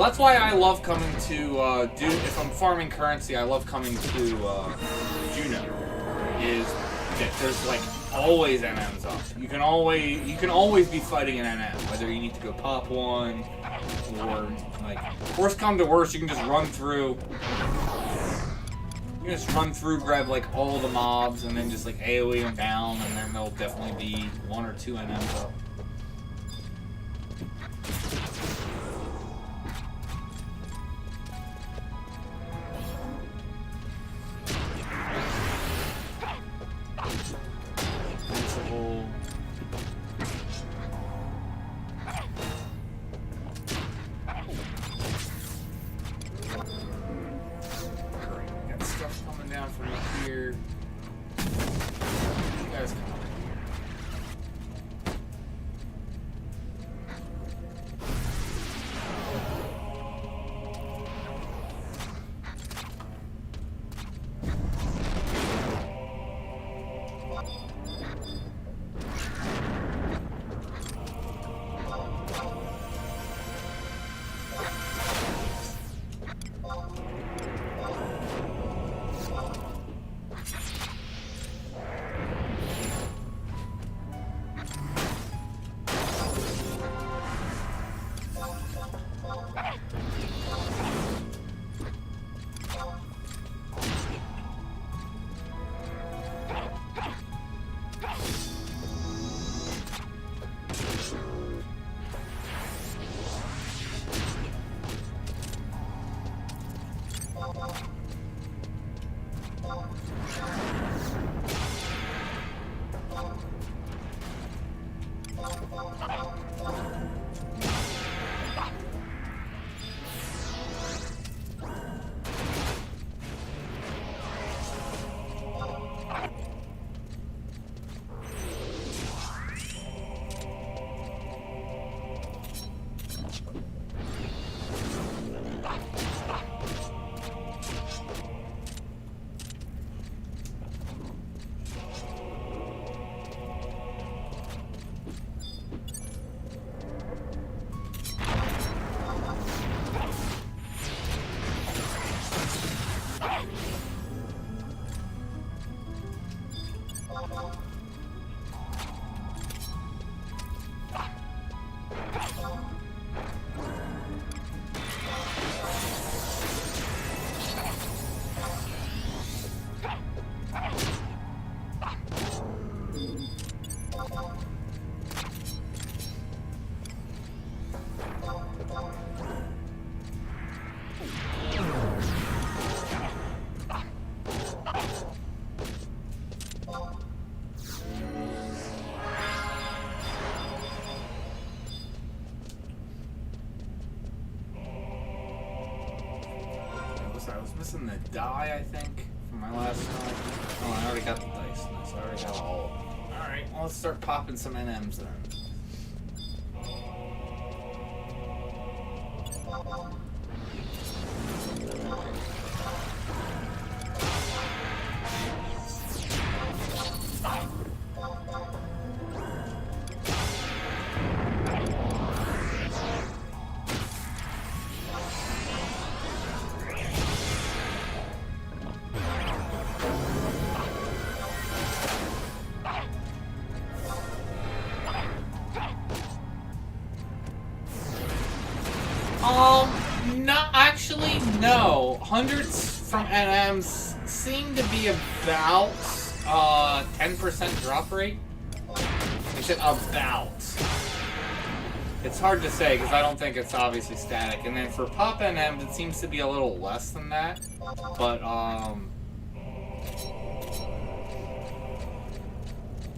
Speaker 1: That's why I love coming to, if I'm farming currency, I love coming to, Juno. Is that there's, like, always NMs up. You can always be fighting an NM, whether you need to go pop one, or, like, worst come to worst, you can just run through. You can just run through, grab, like, all the mobs, and then just, like, AoE them down, and then there'll definitely be 1 or 2 NMs up. I was missing the die, I think, from my last time. Oh, I already got the dice. Nice. I already got all of them. Alright, well, let's start popping some NMs then. No, hundreds from NMs seem to be about 10% drop rate. I said about. It's hard to say because I don't think it's obviously static. And then for pop NMs, it seems to be a little less than that. But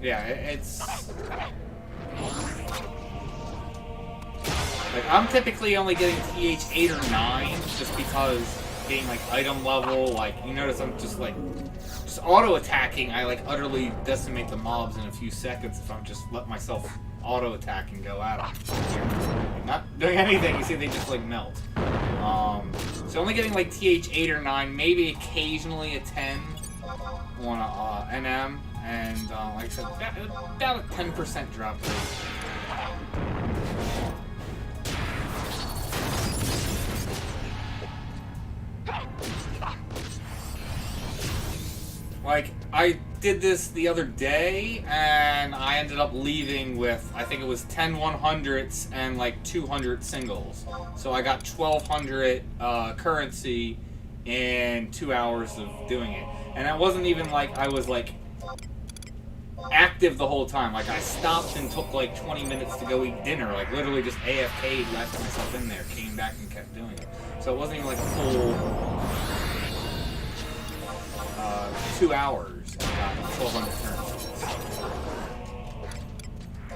Speaker 1: yeah, it's. Like, I'm typically only getting TH 8 or 9 just because getting, like, item level, like, you notice I'm just, like, just auto-attacking. I, like, utterly decimate the mobs in a few seconds if I'm just let myself auto-attack and go at them. Like, not doing anything, you see they just, like, melt. So only getting, like, TH 8 or 9, maybe occasionally a 10 on a NM, and, like I said, about a 10% drop rate. I did this the other day, and I ended up leaving with, I think it was 10 100s and like 200 singles. So I got 1200 currency in 2 hours of doing it. And it wasn't even like I was like active the whole time. Like I stopped and took like 20 minutes to go eat dinner. Like literally just AFK'd, left myself in there, came back and kept doing it. So it wasn't even like a full 2 hours. I got 1200 currencies.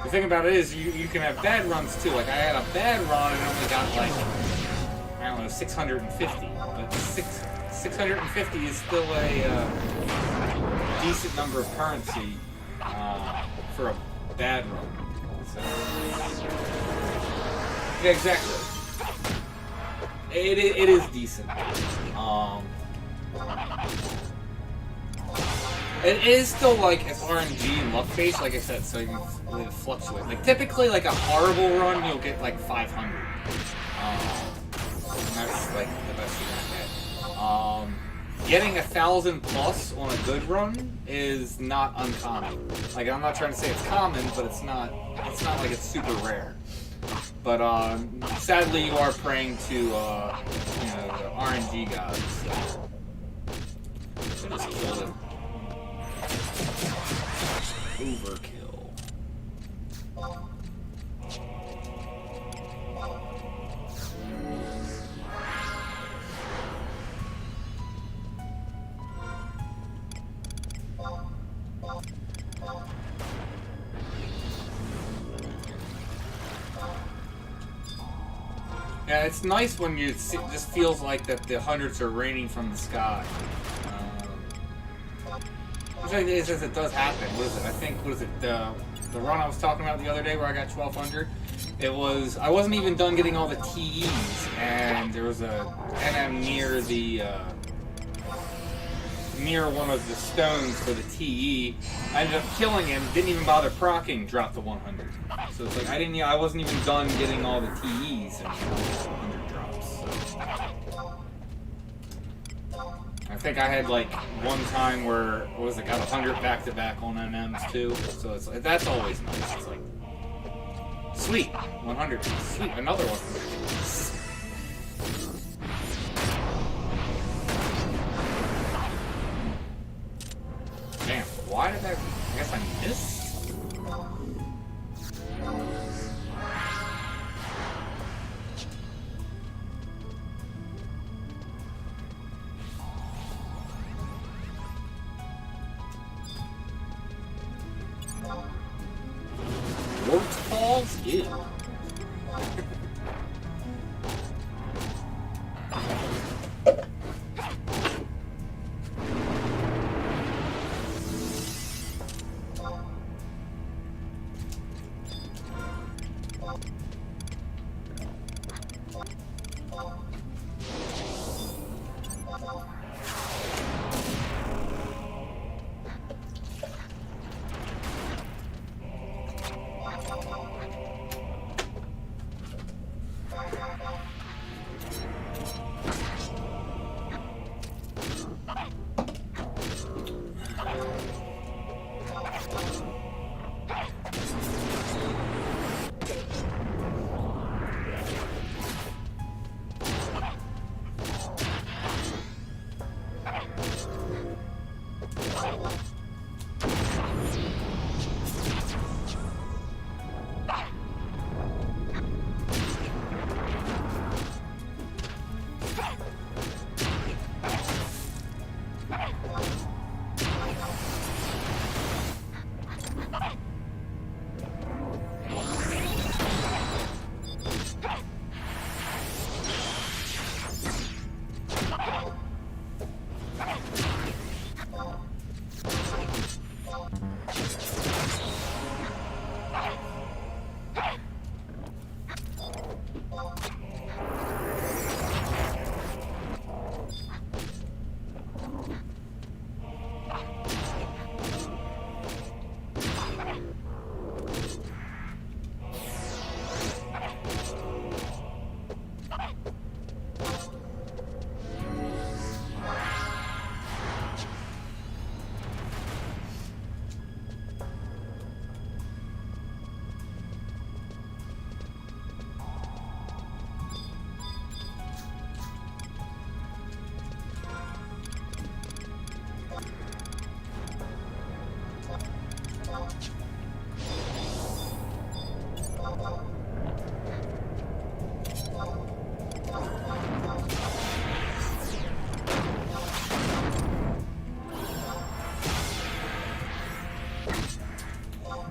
Speaker 1: The thing about it is you can have bad runs too. Like I had a bad run and only got like, I don't know, 650. But 650 is still a decent number of currency for a bad run. So, yeah, exactly. It is decent. It is still like it's RNG and luck based, like I said, so you can fluctuate. Like typically, like a horrible run, you'll get like 500. And that's like the best you can get. Getting 1,000 plus on a good run is not uncommon. Like I'm not trying to say it's common, but it's not like it's super rare. But sadly, you are praying to you know, the RNG gods. So just killed him. Overkill. Yeah, it's nice when you see, it just feels like that the hundreds are raining from the sky. Which it says it does happen. What is it? I think, what is it? The run I was talking about the other day where I got 1200. It was, I wasn't even done getting all the TEs, and there was a NM near the near one of the stones for the TE. I ended up killing him. Didn't even bother proccing. Dropped the 100. So it's like I wasn't even done getting all the TEs and 100 drops. So. I think I had like one time where I got 100 back to back on NMs too. So it's like, that's always nice. It's like sweet 100, sweet another 100. Damn, why did I guess I missed? Warthogs? Ew.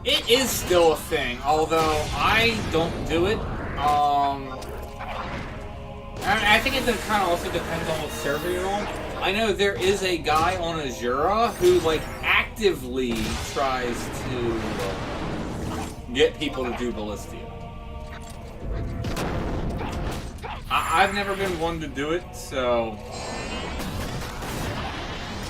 Speaker 1: It is still a thing, although I don't do it. I think it kind of also depends on what server you're on. I know there is a guy on Azura who, like, actively tries to get people to do Ballistia. I've never been one to do it, so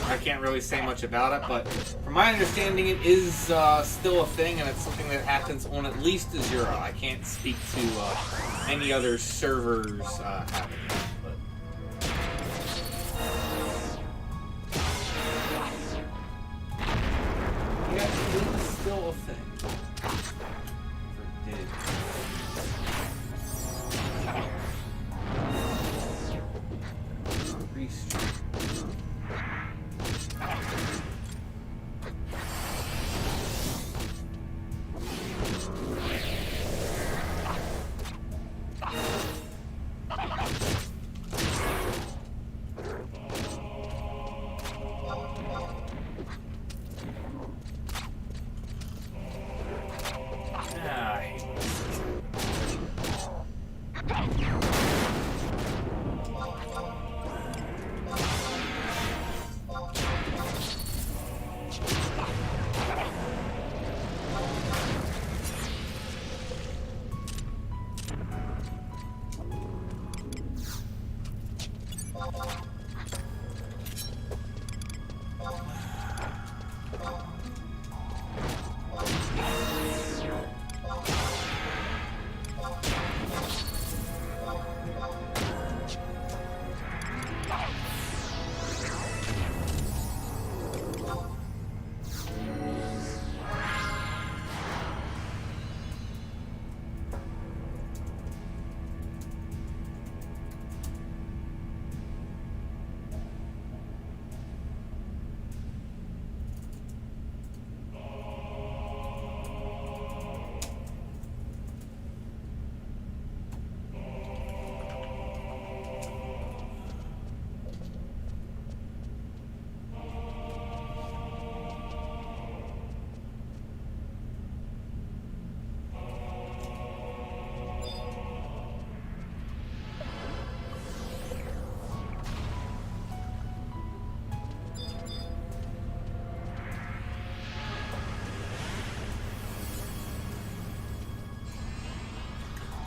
Speaker 1: I can't really say much about it, but from my understanding, it is still a thing, and it's something that happens on at least Azura. I can't speak to any other servers having it. But. Yeah, it is still a thing. It did.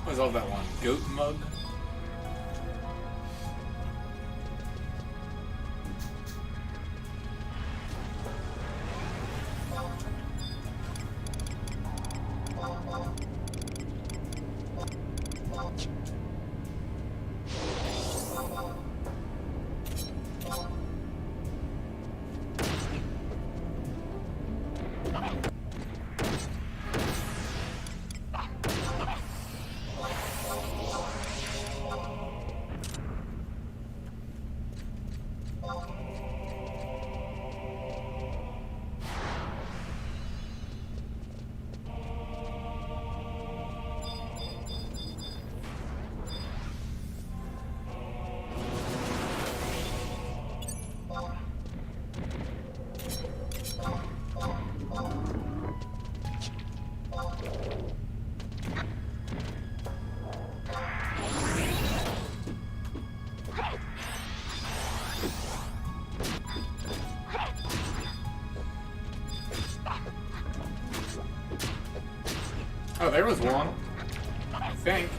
Speaker 1: What was all that one? Goat mug? Oh, there was one. I think.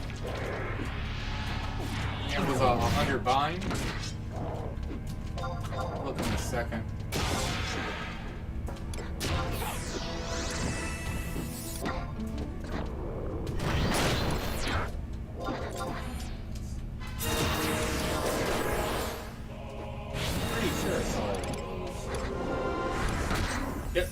Speaker 1: It was 100 bind. Look in a second. Pretty sure I saw it. Yep.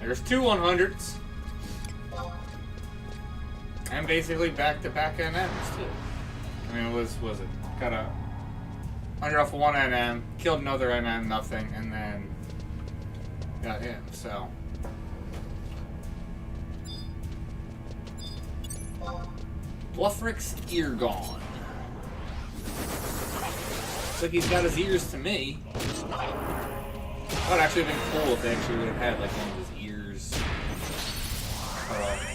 Speaker 1: There's two 100s. And basically back-to-back NMs, too. I mean, was it? Got a 100 off of one NM, killed another NM, nothing, and then got him, so. Bluffrick's ear gone. Looks like he's got his ears to me. That would actually have been cool if they actually would have had like one of his ears cut off.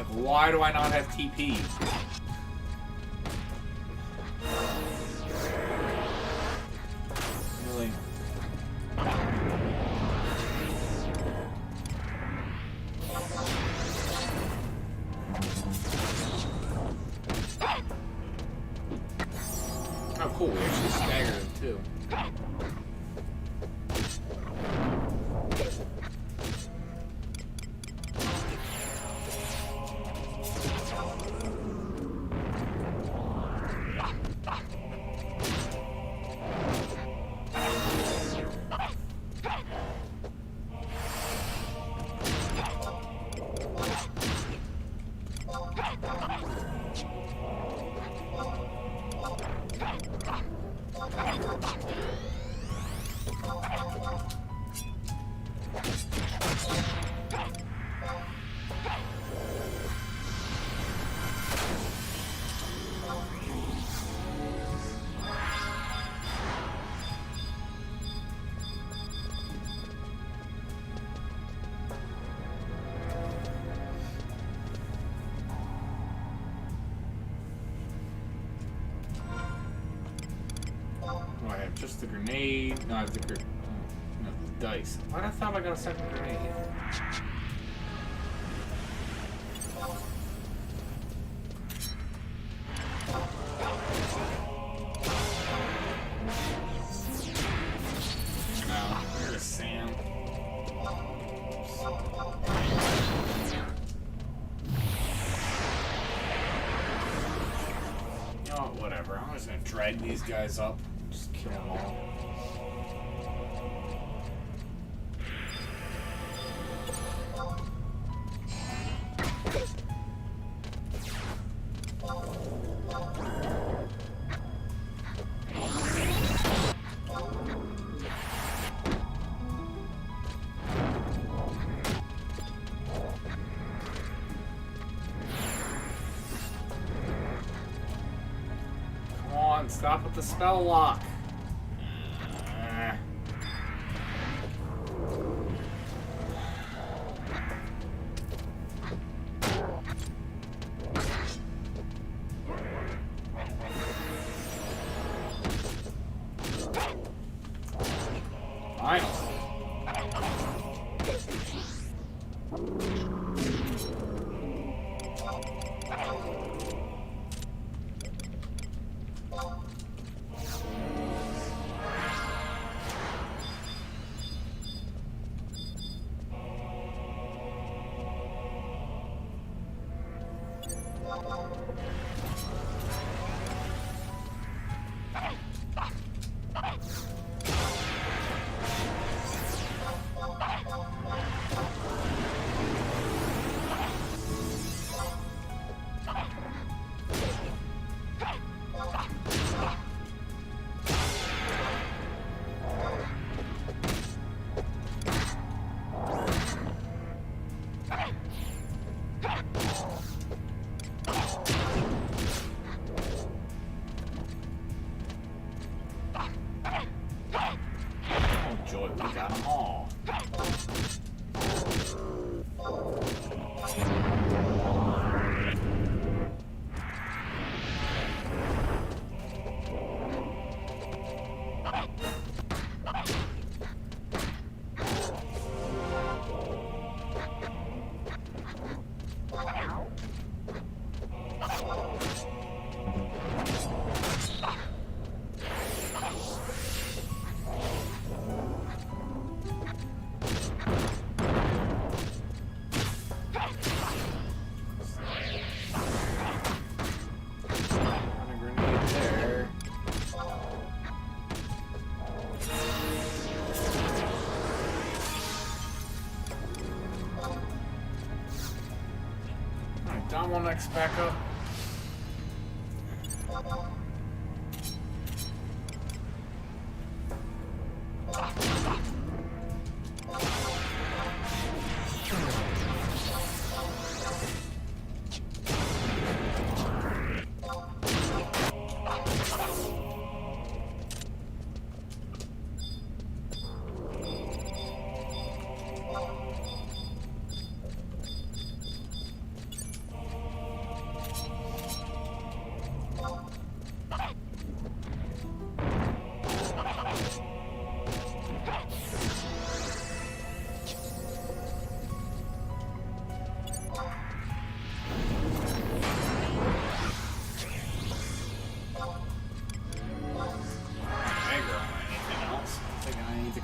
Speaker 1: Why do I not have TP? Really? Oh, cool. We actually staggered him, too. Just the grenade. No, I have the dice. Why did I thought I got a second grenade? No, there's Sam. You know what, whatever. I'm just gonna drag these guys up. Just kill them all. Come on, stop with the spell lock. We got them all. Next back up.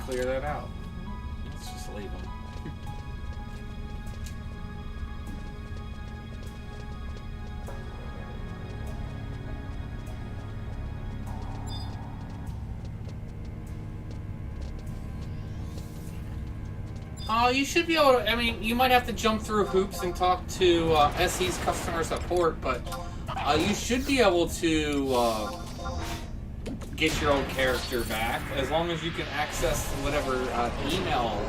Speaker 1: Clear that out. Let's just leave them. You should be able to, I mean, you might have to jump through hoops and talk to SE's customer support, but you should be able to get your old character back as long as you can access whatever email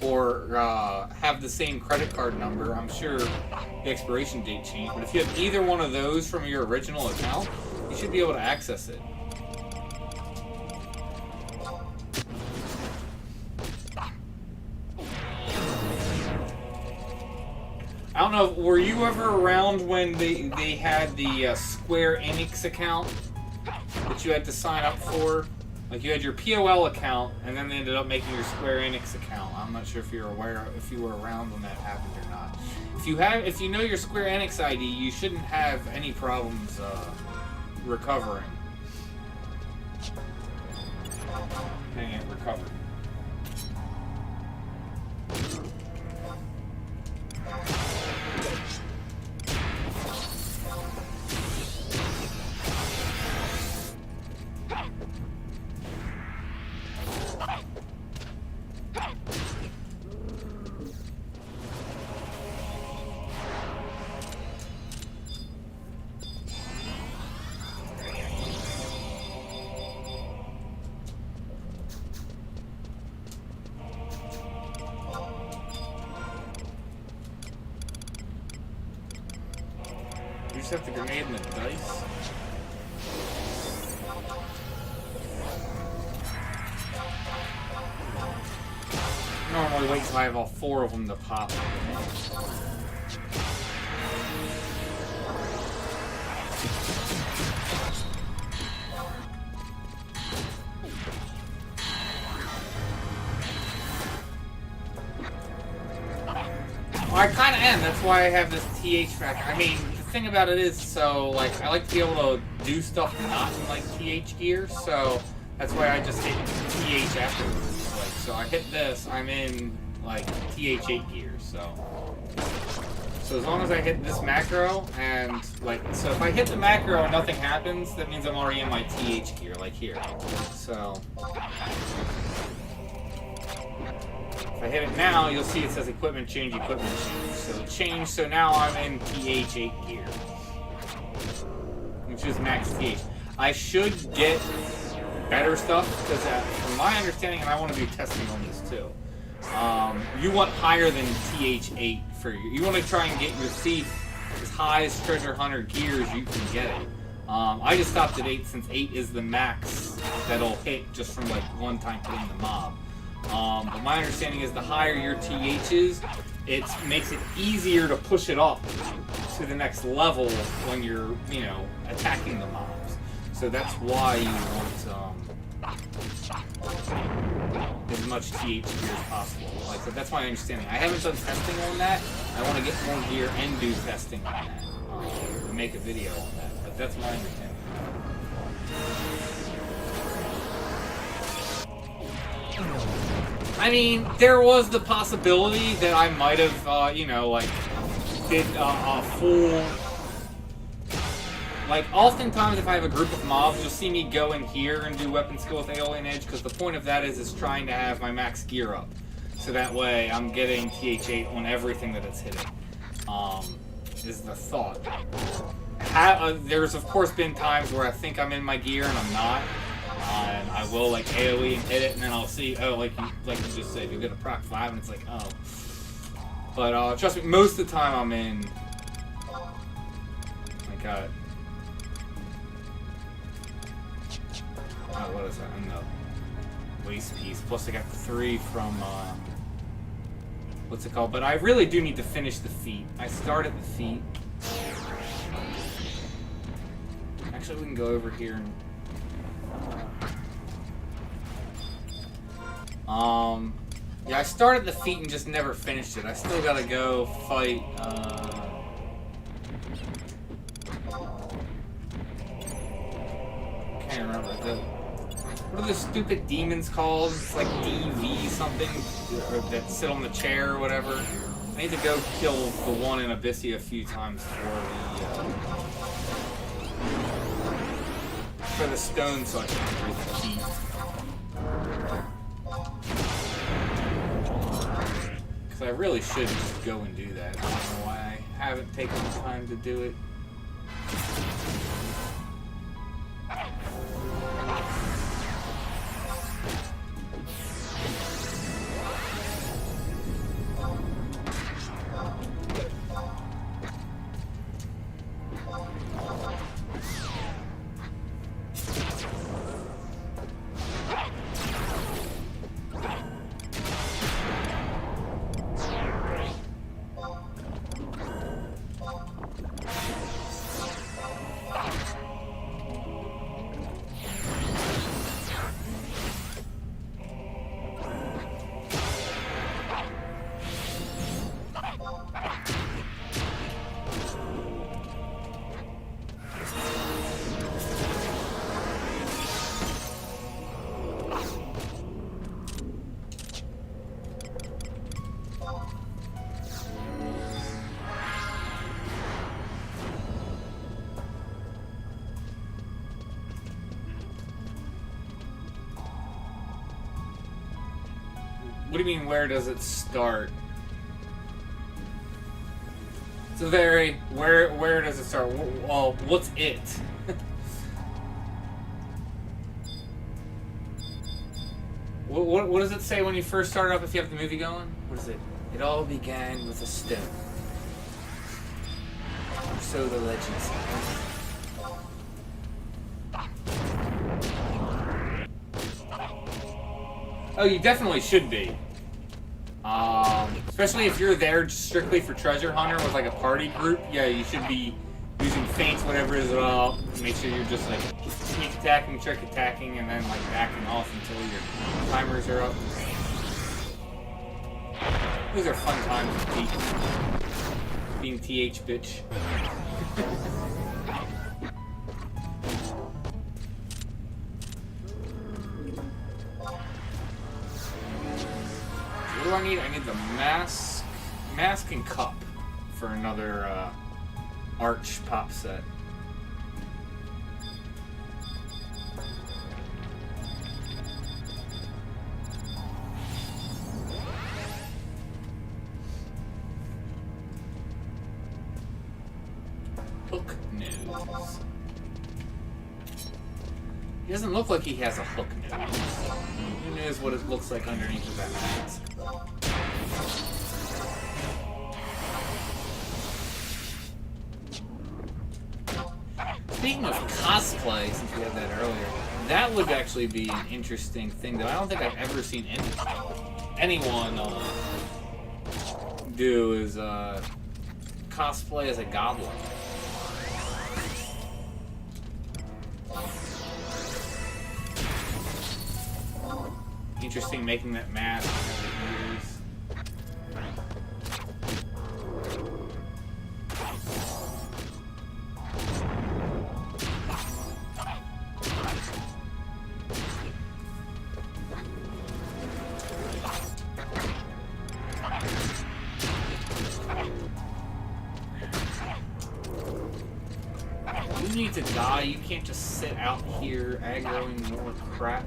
Speaker 1: or have the same credit card number. I'm sure the expiration date changed, but if you have either one of those from your original account, you should be able to access it. I don't know, were you ever around when they had the Square Enix account that you had to sign up for? Like, you had your POL account, and then they ended up making your Square Enix account. I'm not sure if you're aware, if you were around when that happened or not. If you know your Square Enix ID, you shouldn't have any problems recovering. Getting it recovered. Have the grenade and the dice. Normally wait till I have all 4 of them to pop. Well, I kind of am. That's why I have this TH factor. I mean, thing about it is, so like, I like to be able to do stuff not in like TH gear, so that's why I just hit TH afterwards. Like, so I hit this, I'm in like TH8 gear, so as long as I hit this macro, and like, so if I hit the macro and nothing happens, that means I'm already in my TH gear, like here. So if I hit it now, you'll see it says equipment change, so it changed, so now I'm in TH8 gear, which is max TH. I should get better stuff, because from my understanding, and I want to do testing on this too, you want higher than TH8 for you want to try and get your thief as high as treasure hunter gear as you can get it. I just stopped at 8 since 8 is the max that'll hit just from like one time hitting the mob. But my understanding is the higher your TH is, it makes it easier to push it up to the next level when you're, you know, attacking the mobs. So that's why you want as much TH gear as possible. Like, so that's my understanding. I haven't done testing on that. I want to get more gear and do testing on that. And make a video on that. But that's my understanding. I mean, there was the possibility that I might have, you know, like, did a full... Like, oftentimes if I have a group of mobs, you'll see me go in here and do weapon skill with Alien Edge, because the point of that is trying to have my max gear up. So that way, I'm getting TH8 on everything that it's hitting. Is the thought. There's, of course, been times where I think I'm in my gear and I'm not. And I will, like, AoE and hit it, and then I'll see, oh, like you just said, you get a proc 5, and it's like, oh. But, trust me, most of the time I'm in... I got... what is that? I'm the waste piece. Plus I got the 3 from, what's it called? But I really do need to finish the feat. I started the feat. Actually, we can go over here and... yeah, I started the feat and just never finished it. I still gotta go fight, can't remember. What are the stupid demons called? It's like DV something, or that sit on the chair or whatever. I need to go kill the one in Abyssia a few times for the stone so I can complete the feat. Because I really should just go and do that. I don't know why I haven't taken the time to do it. What do you mean, where does it start? It's a very... Where does it start? Well, what's it? What does it say when you first start up if you have the movie going? What is it? It all began with a stone. Or so the legend says. Oh, you definitely should be. Especially if you're there strictly for treasure hunter with like a party group. Yeah, you should be using feints, whatever it is at all. Make sure you're just like sneak attacking, trick attacking, and then like backing off until your timers are up. Those are fun times with being TH bitch. What do I need? I need the mask and cup for another arch pop set. Hook nose. He doesn't look like he has a hook nose. Who knows what it looks like underneath of that mask? Speaking of cosplay, since we had that earlier, that would actually be an interesting thing that I don't think I've ever seen anything. anyone do is cosplay as a goblin. Interesting making that mask. You need to die. You can't just sit out here aggroing more crap.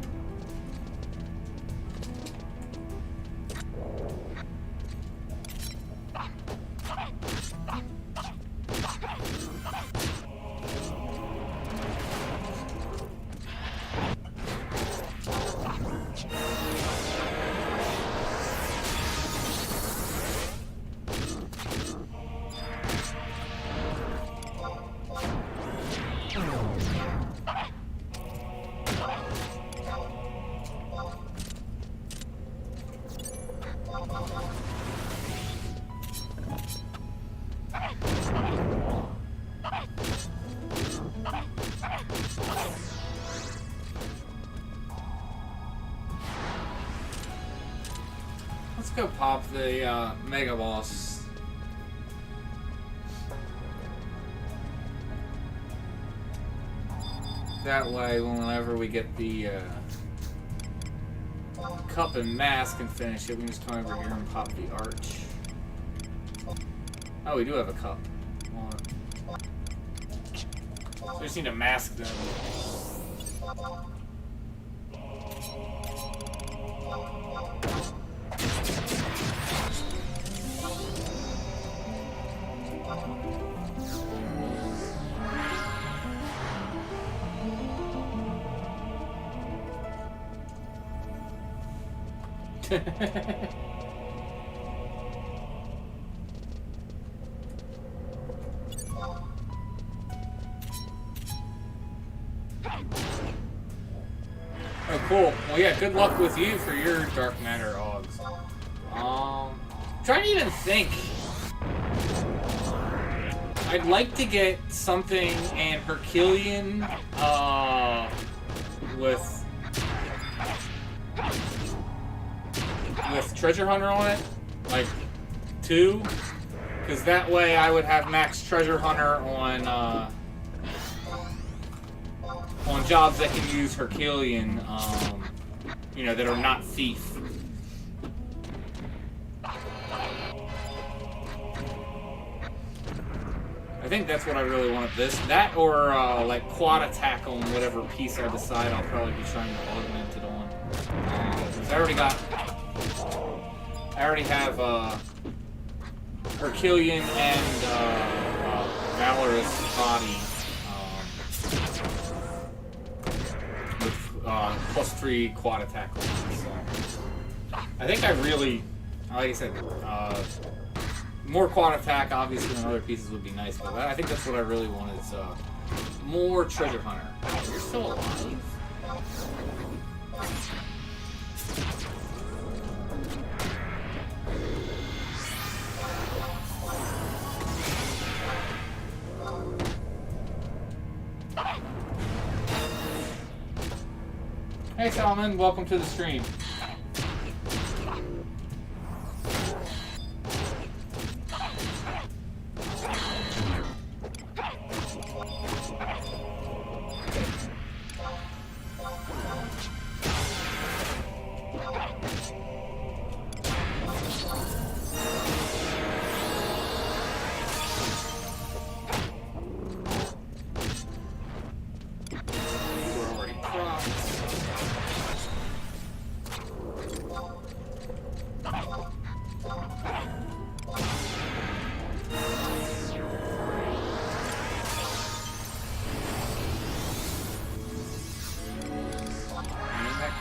Speaker 1: Let's go pop the Mega Boss. That way, whenever we get the cup and mask and finish it, we can just come over here and pop the arch. Oh, we do have a cup. So we just need to mask them. Oh, cool. Well, yeah, good luck with you for your Dark Matter Augs. Trying to even think. I'd like to get something and Herculean, with Treasure Hunter on it, like 2, because that way I would have max Treasure Hunter on jobs that can use Herculean, you know, that are not Thief. I think that's what I really want. That or like quad attack on whatever piece I decide I'll probably be trying to augment it on. 'Cause I already have Herculean and Valorous body with +3 quad attack. So I think I really, like I said, more quad attack obviously than other pieces would be nice, but I think that's what I really want is more Treasure Hunter. You're still alive. Hey Solomon, welcome to the stream.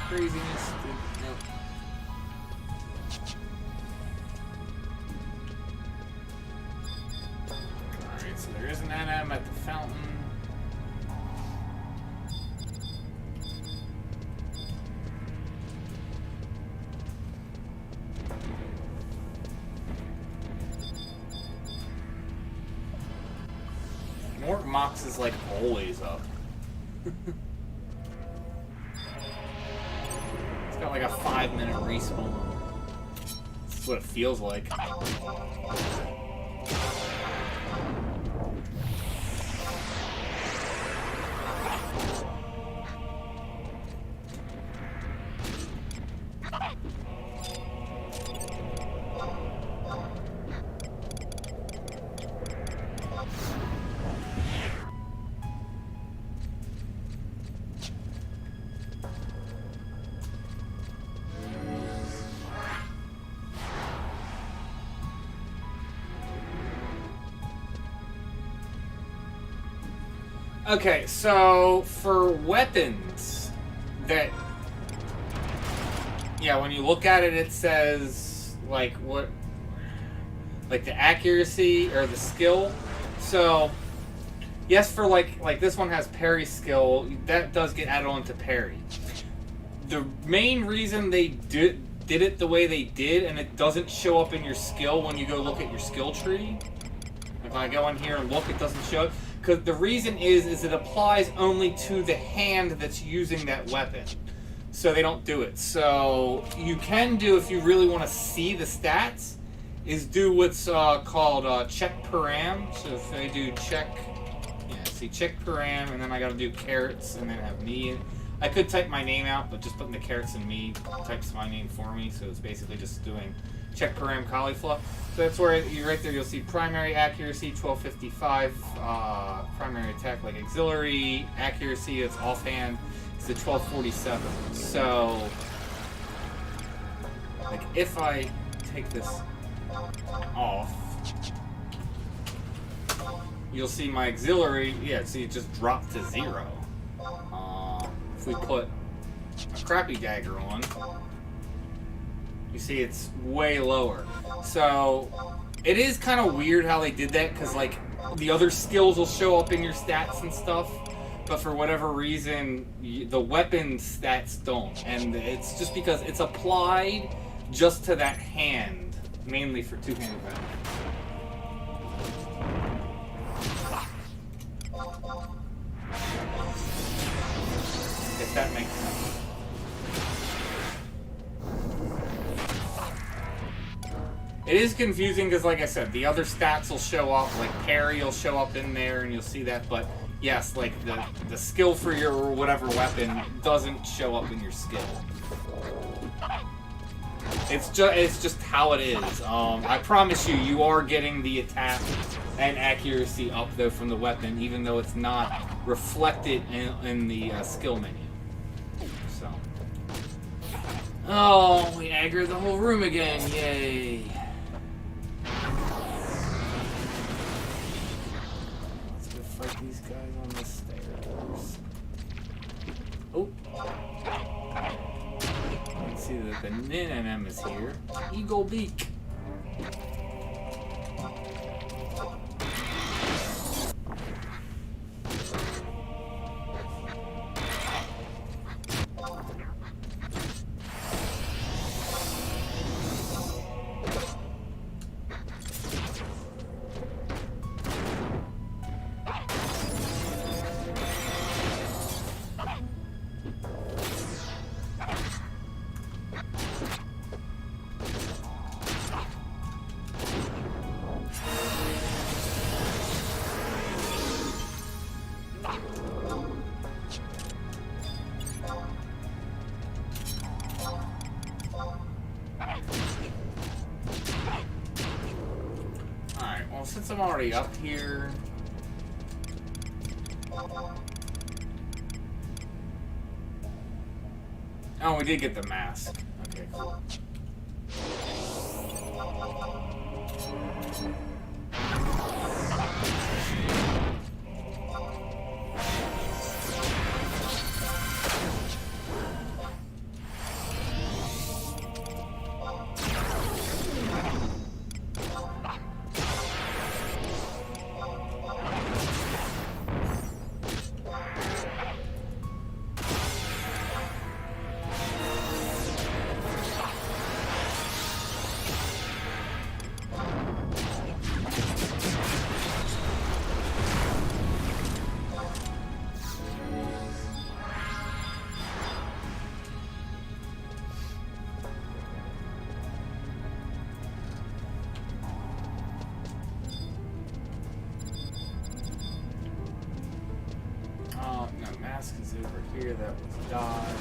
Speaker 1: Craziness. Nope. Alright, so there is an NM at the fountain. Mox is like always up. It's got like a 5-minute respawn. That's what it feels like. Okay, so for weapons that, yeah, when you look at it, it says like what, like the accuracy or the skill. So yes, for like this one has parry skill, that does get added on to parry. The main reason they did it the way they did, and it doesn't show up in your skill when you go look at your skill tree. Like when I go in here and look, it doesn't show. Because the reason is it applies only to the hand that's using that weapon. So they don't do it. So you can do, if you really want to see the stats, is do what's called check param. So if I do check, yeah, see check param, and then I got to do carrots, and then have me. I could type my name out, but just putting the carrots in me types my name for me. So it's basically just doing check param cauliflower. So that's where you right there. You'll see primary accuracy 1255, primary attack like auxiliary accuracy. It's offhand. It's the 1247. So like if I take this off, you'll see my auxiliary. Yeah, see it just dropped to 0. If we put a crappy dagger on, you see it's way lower. So it is kind of weird how they did that, because like the other skills will show up in your stats and stuff, but for whatever reason the weapon stats don't, and it's just because it's applied just to that hand, mainly for two-handed weapons. If that makes sense. It is confusing because, like I said, the other stats will show up, like parry will show up in there, and you'll see that. But yes, like the skill for your whatever weapon doesn't show up in your skill. It's just how it is. I promise you, you are getting the attack and accuracy up though from the weapon, even though it's not reflected in the skill menu. So, oh, we aggroed the whole room again! Yay! Let's go fight these guys on the stairs. Oh. You can see that the Dynamis is here. Eagle Beak. Since I'm already up here, oh, we did get the mask. Okay, cool. here that was died.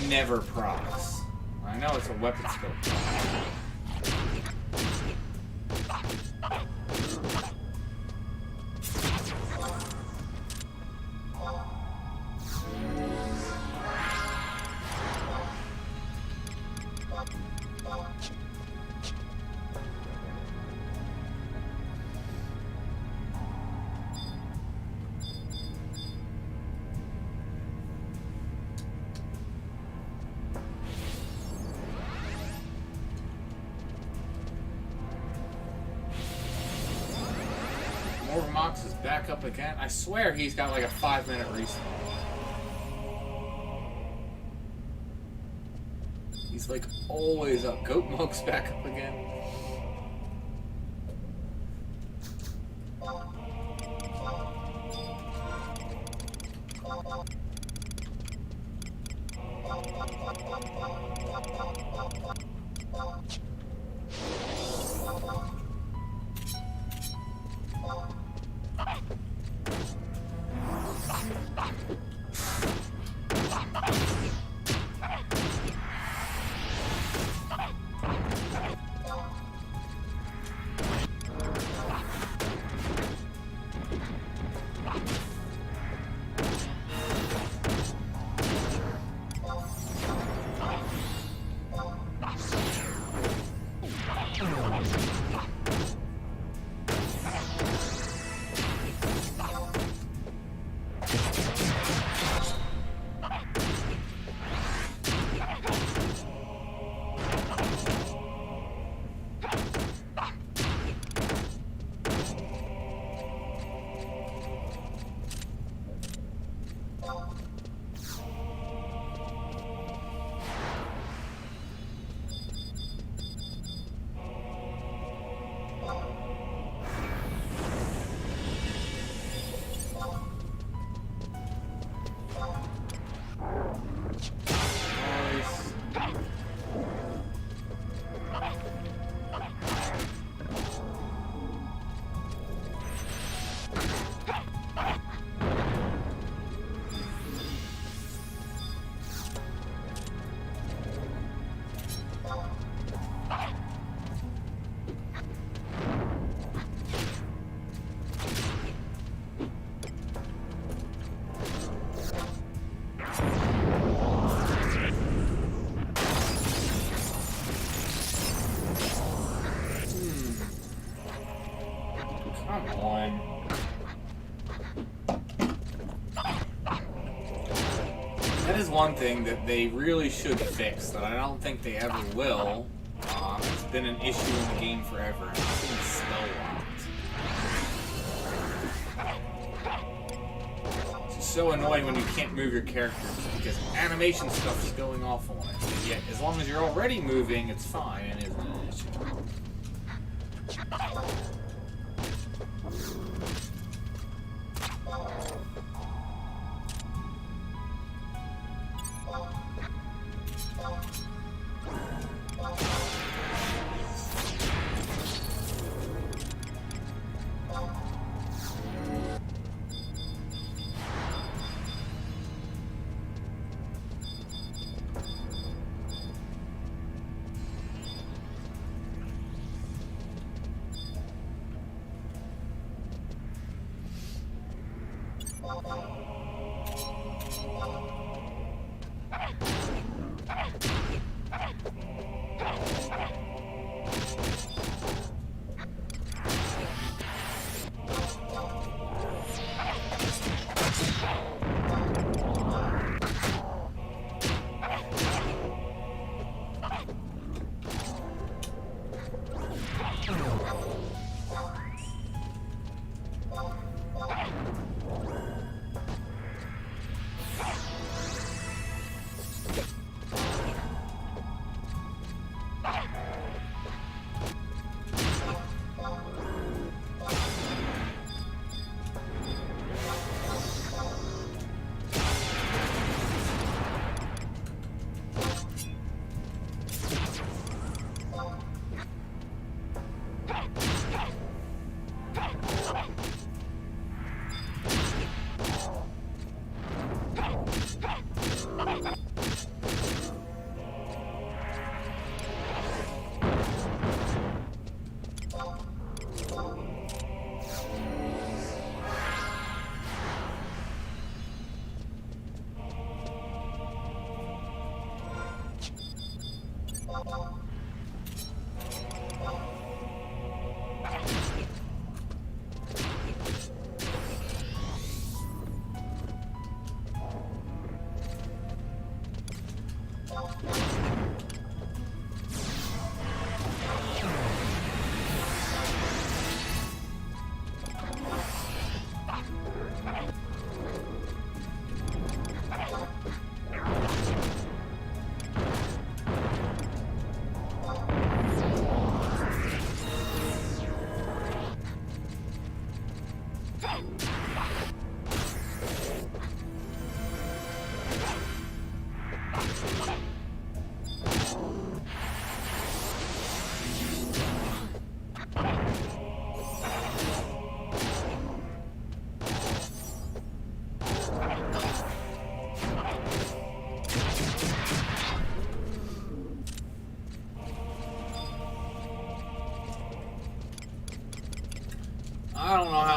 Speaker 1: Never procs. I know it's a weapon skill. Mox is back up again. I swear he's got like a 5-minute respawn. He's like always up. Goat Monk's back up again. One thing that they really should fix that I don't think they ever will. It's been an issue in the game forever. It's been spell locked. It's so annoying when you can't move your characters because animation stuff is going off on it. And yet, as long as you're already moving, it's fine and isn't an issue.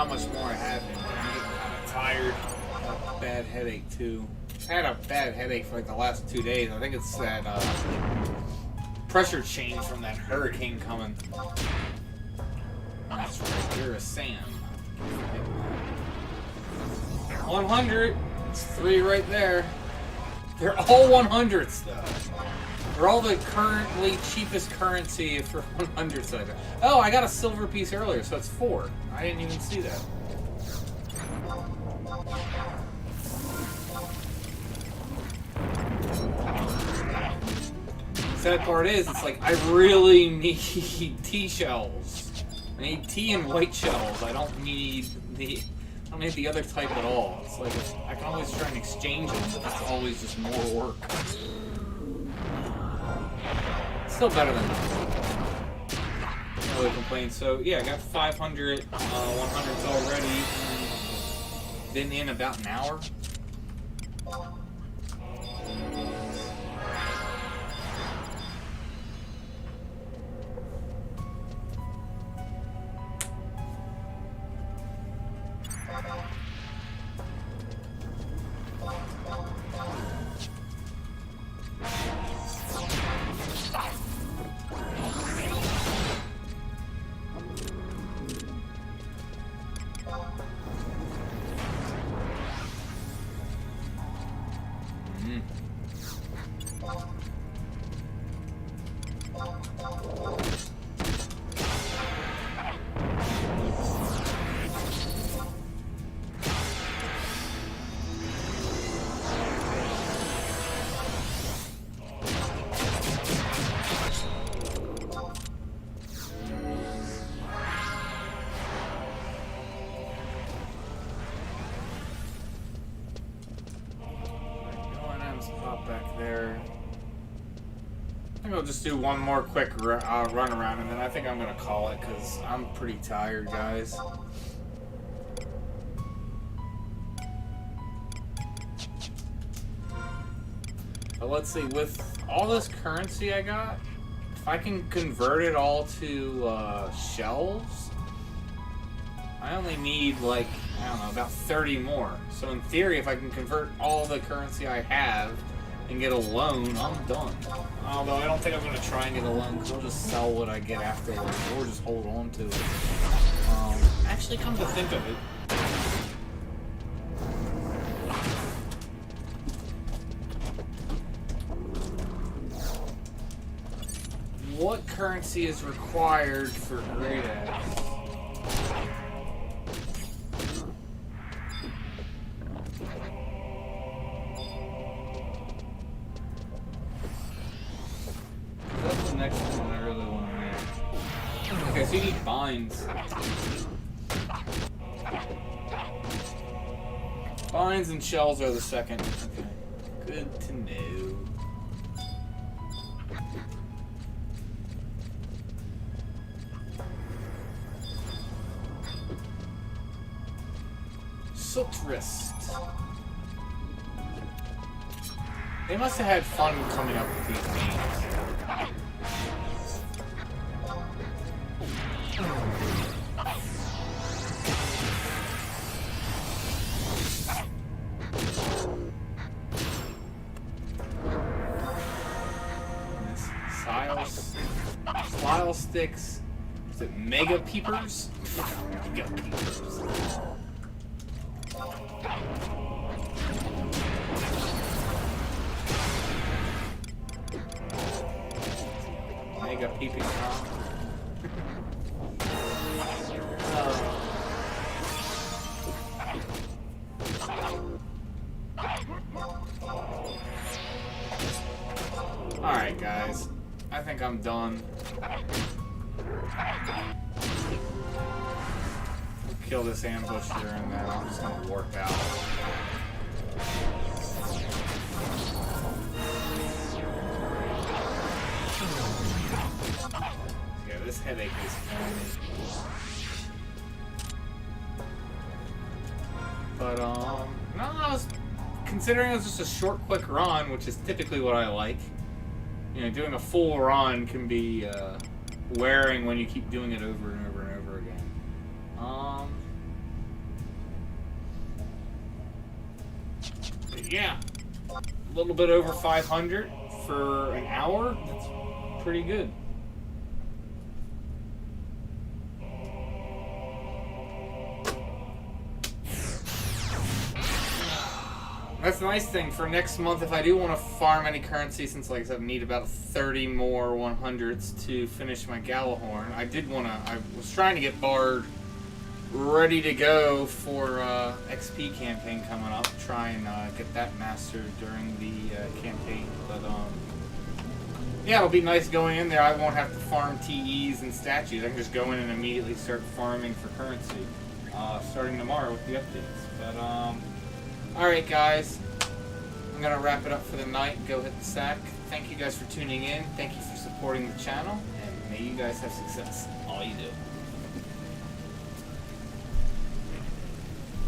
Speaker 1: much more I have. I'm getting kind of tired. I have a bad headache too. I had a bad headache for like the last 2 days. I think it's that pressure change from that hurricane coming. That's right. You're a Sam. 100. It's 3 right there. They're all 100s though. They're all the currently cheapest currency for 100s. Oh, I got a silver piece earlier, so it's 4. I didn't even see that. Sad part is, it's like I really need tea shells. I need tea and white shells. I don't need the other type at all. It's like I can always try and exchange them, but that's always just more work. Still better than nothing. No really complain. So yeah, I got 500 100s already. Been in about an hour. I'll just do one more quick run around, and then I think I'm gonna call it because I'm pretty tired, guys. But let's see, with all this currency I got, if I can convert it all to shells, I only need like, I don't know, about 30 more. So in theory, if I can convert all the currency I have and get a loan, I'm done. Although I don't think I'm going to try and get a loan because I'll just sell what I get afterwards or just hold on to it. Actually, come to think of it, what currency is required for Great Axe? That's the next one I really want to make. Okay, so you need binds. Binds and shells are the second. Okay, good to know. Wrist. They must have had fun coming up with these names. Slile sticks. Is it Mega Peepers? Mega Peepers. Mega peeping Tom. Alright guys, I think I'm done. We'll kill this ambusher and then I'm just gonna warp out. Yeah, this headache is killing me. But, no, I was considering it was just a short, quick run, which is typically what I like. You know, doing a full run can be, wearing when you keep doing it over and over and over again. yeah, a little bit over 500 for an hour. That's pretty good. That's the nice thing for next month. If I do want to farm any currency, since like I said, I need about 30 more 100s to finish my Galahorn. I was trying to get Bard ready to go for XP campaign coming up. Try and get that mastered during the campaign. But yeah, it'll be nice going in there. I won't have to farm TEs and statues. I can just go in and immediately start farming for currency starting tomorrow with the updates. But alright guys, I'm going to wrap it up for the night and go hit the sack. Thank you guys for tuning in. Thank you for supporting the channel. And may you guys have success in all you do.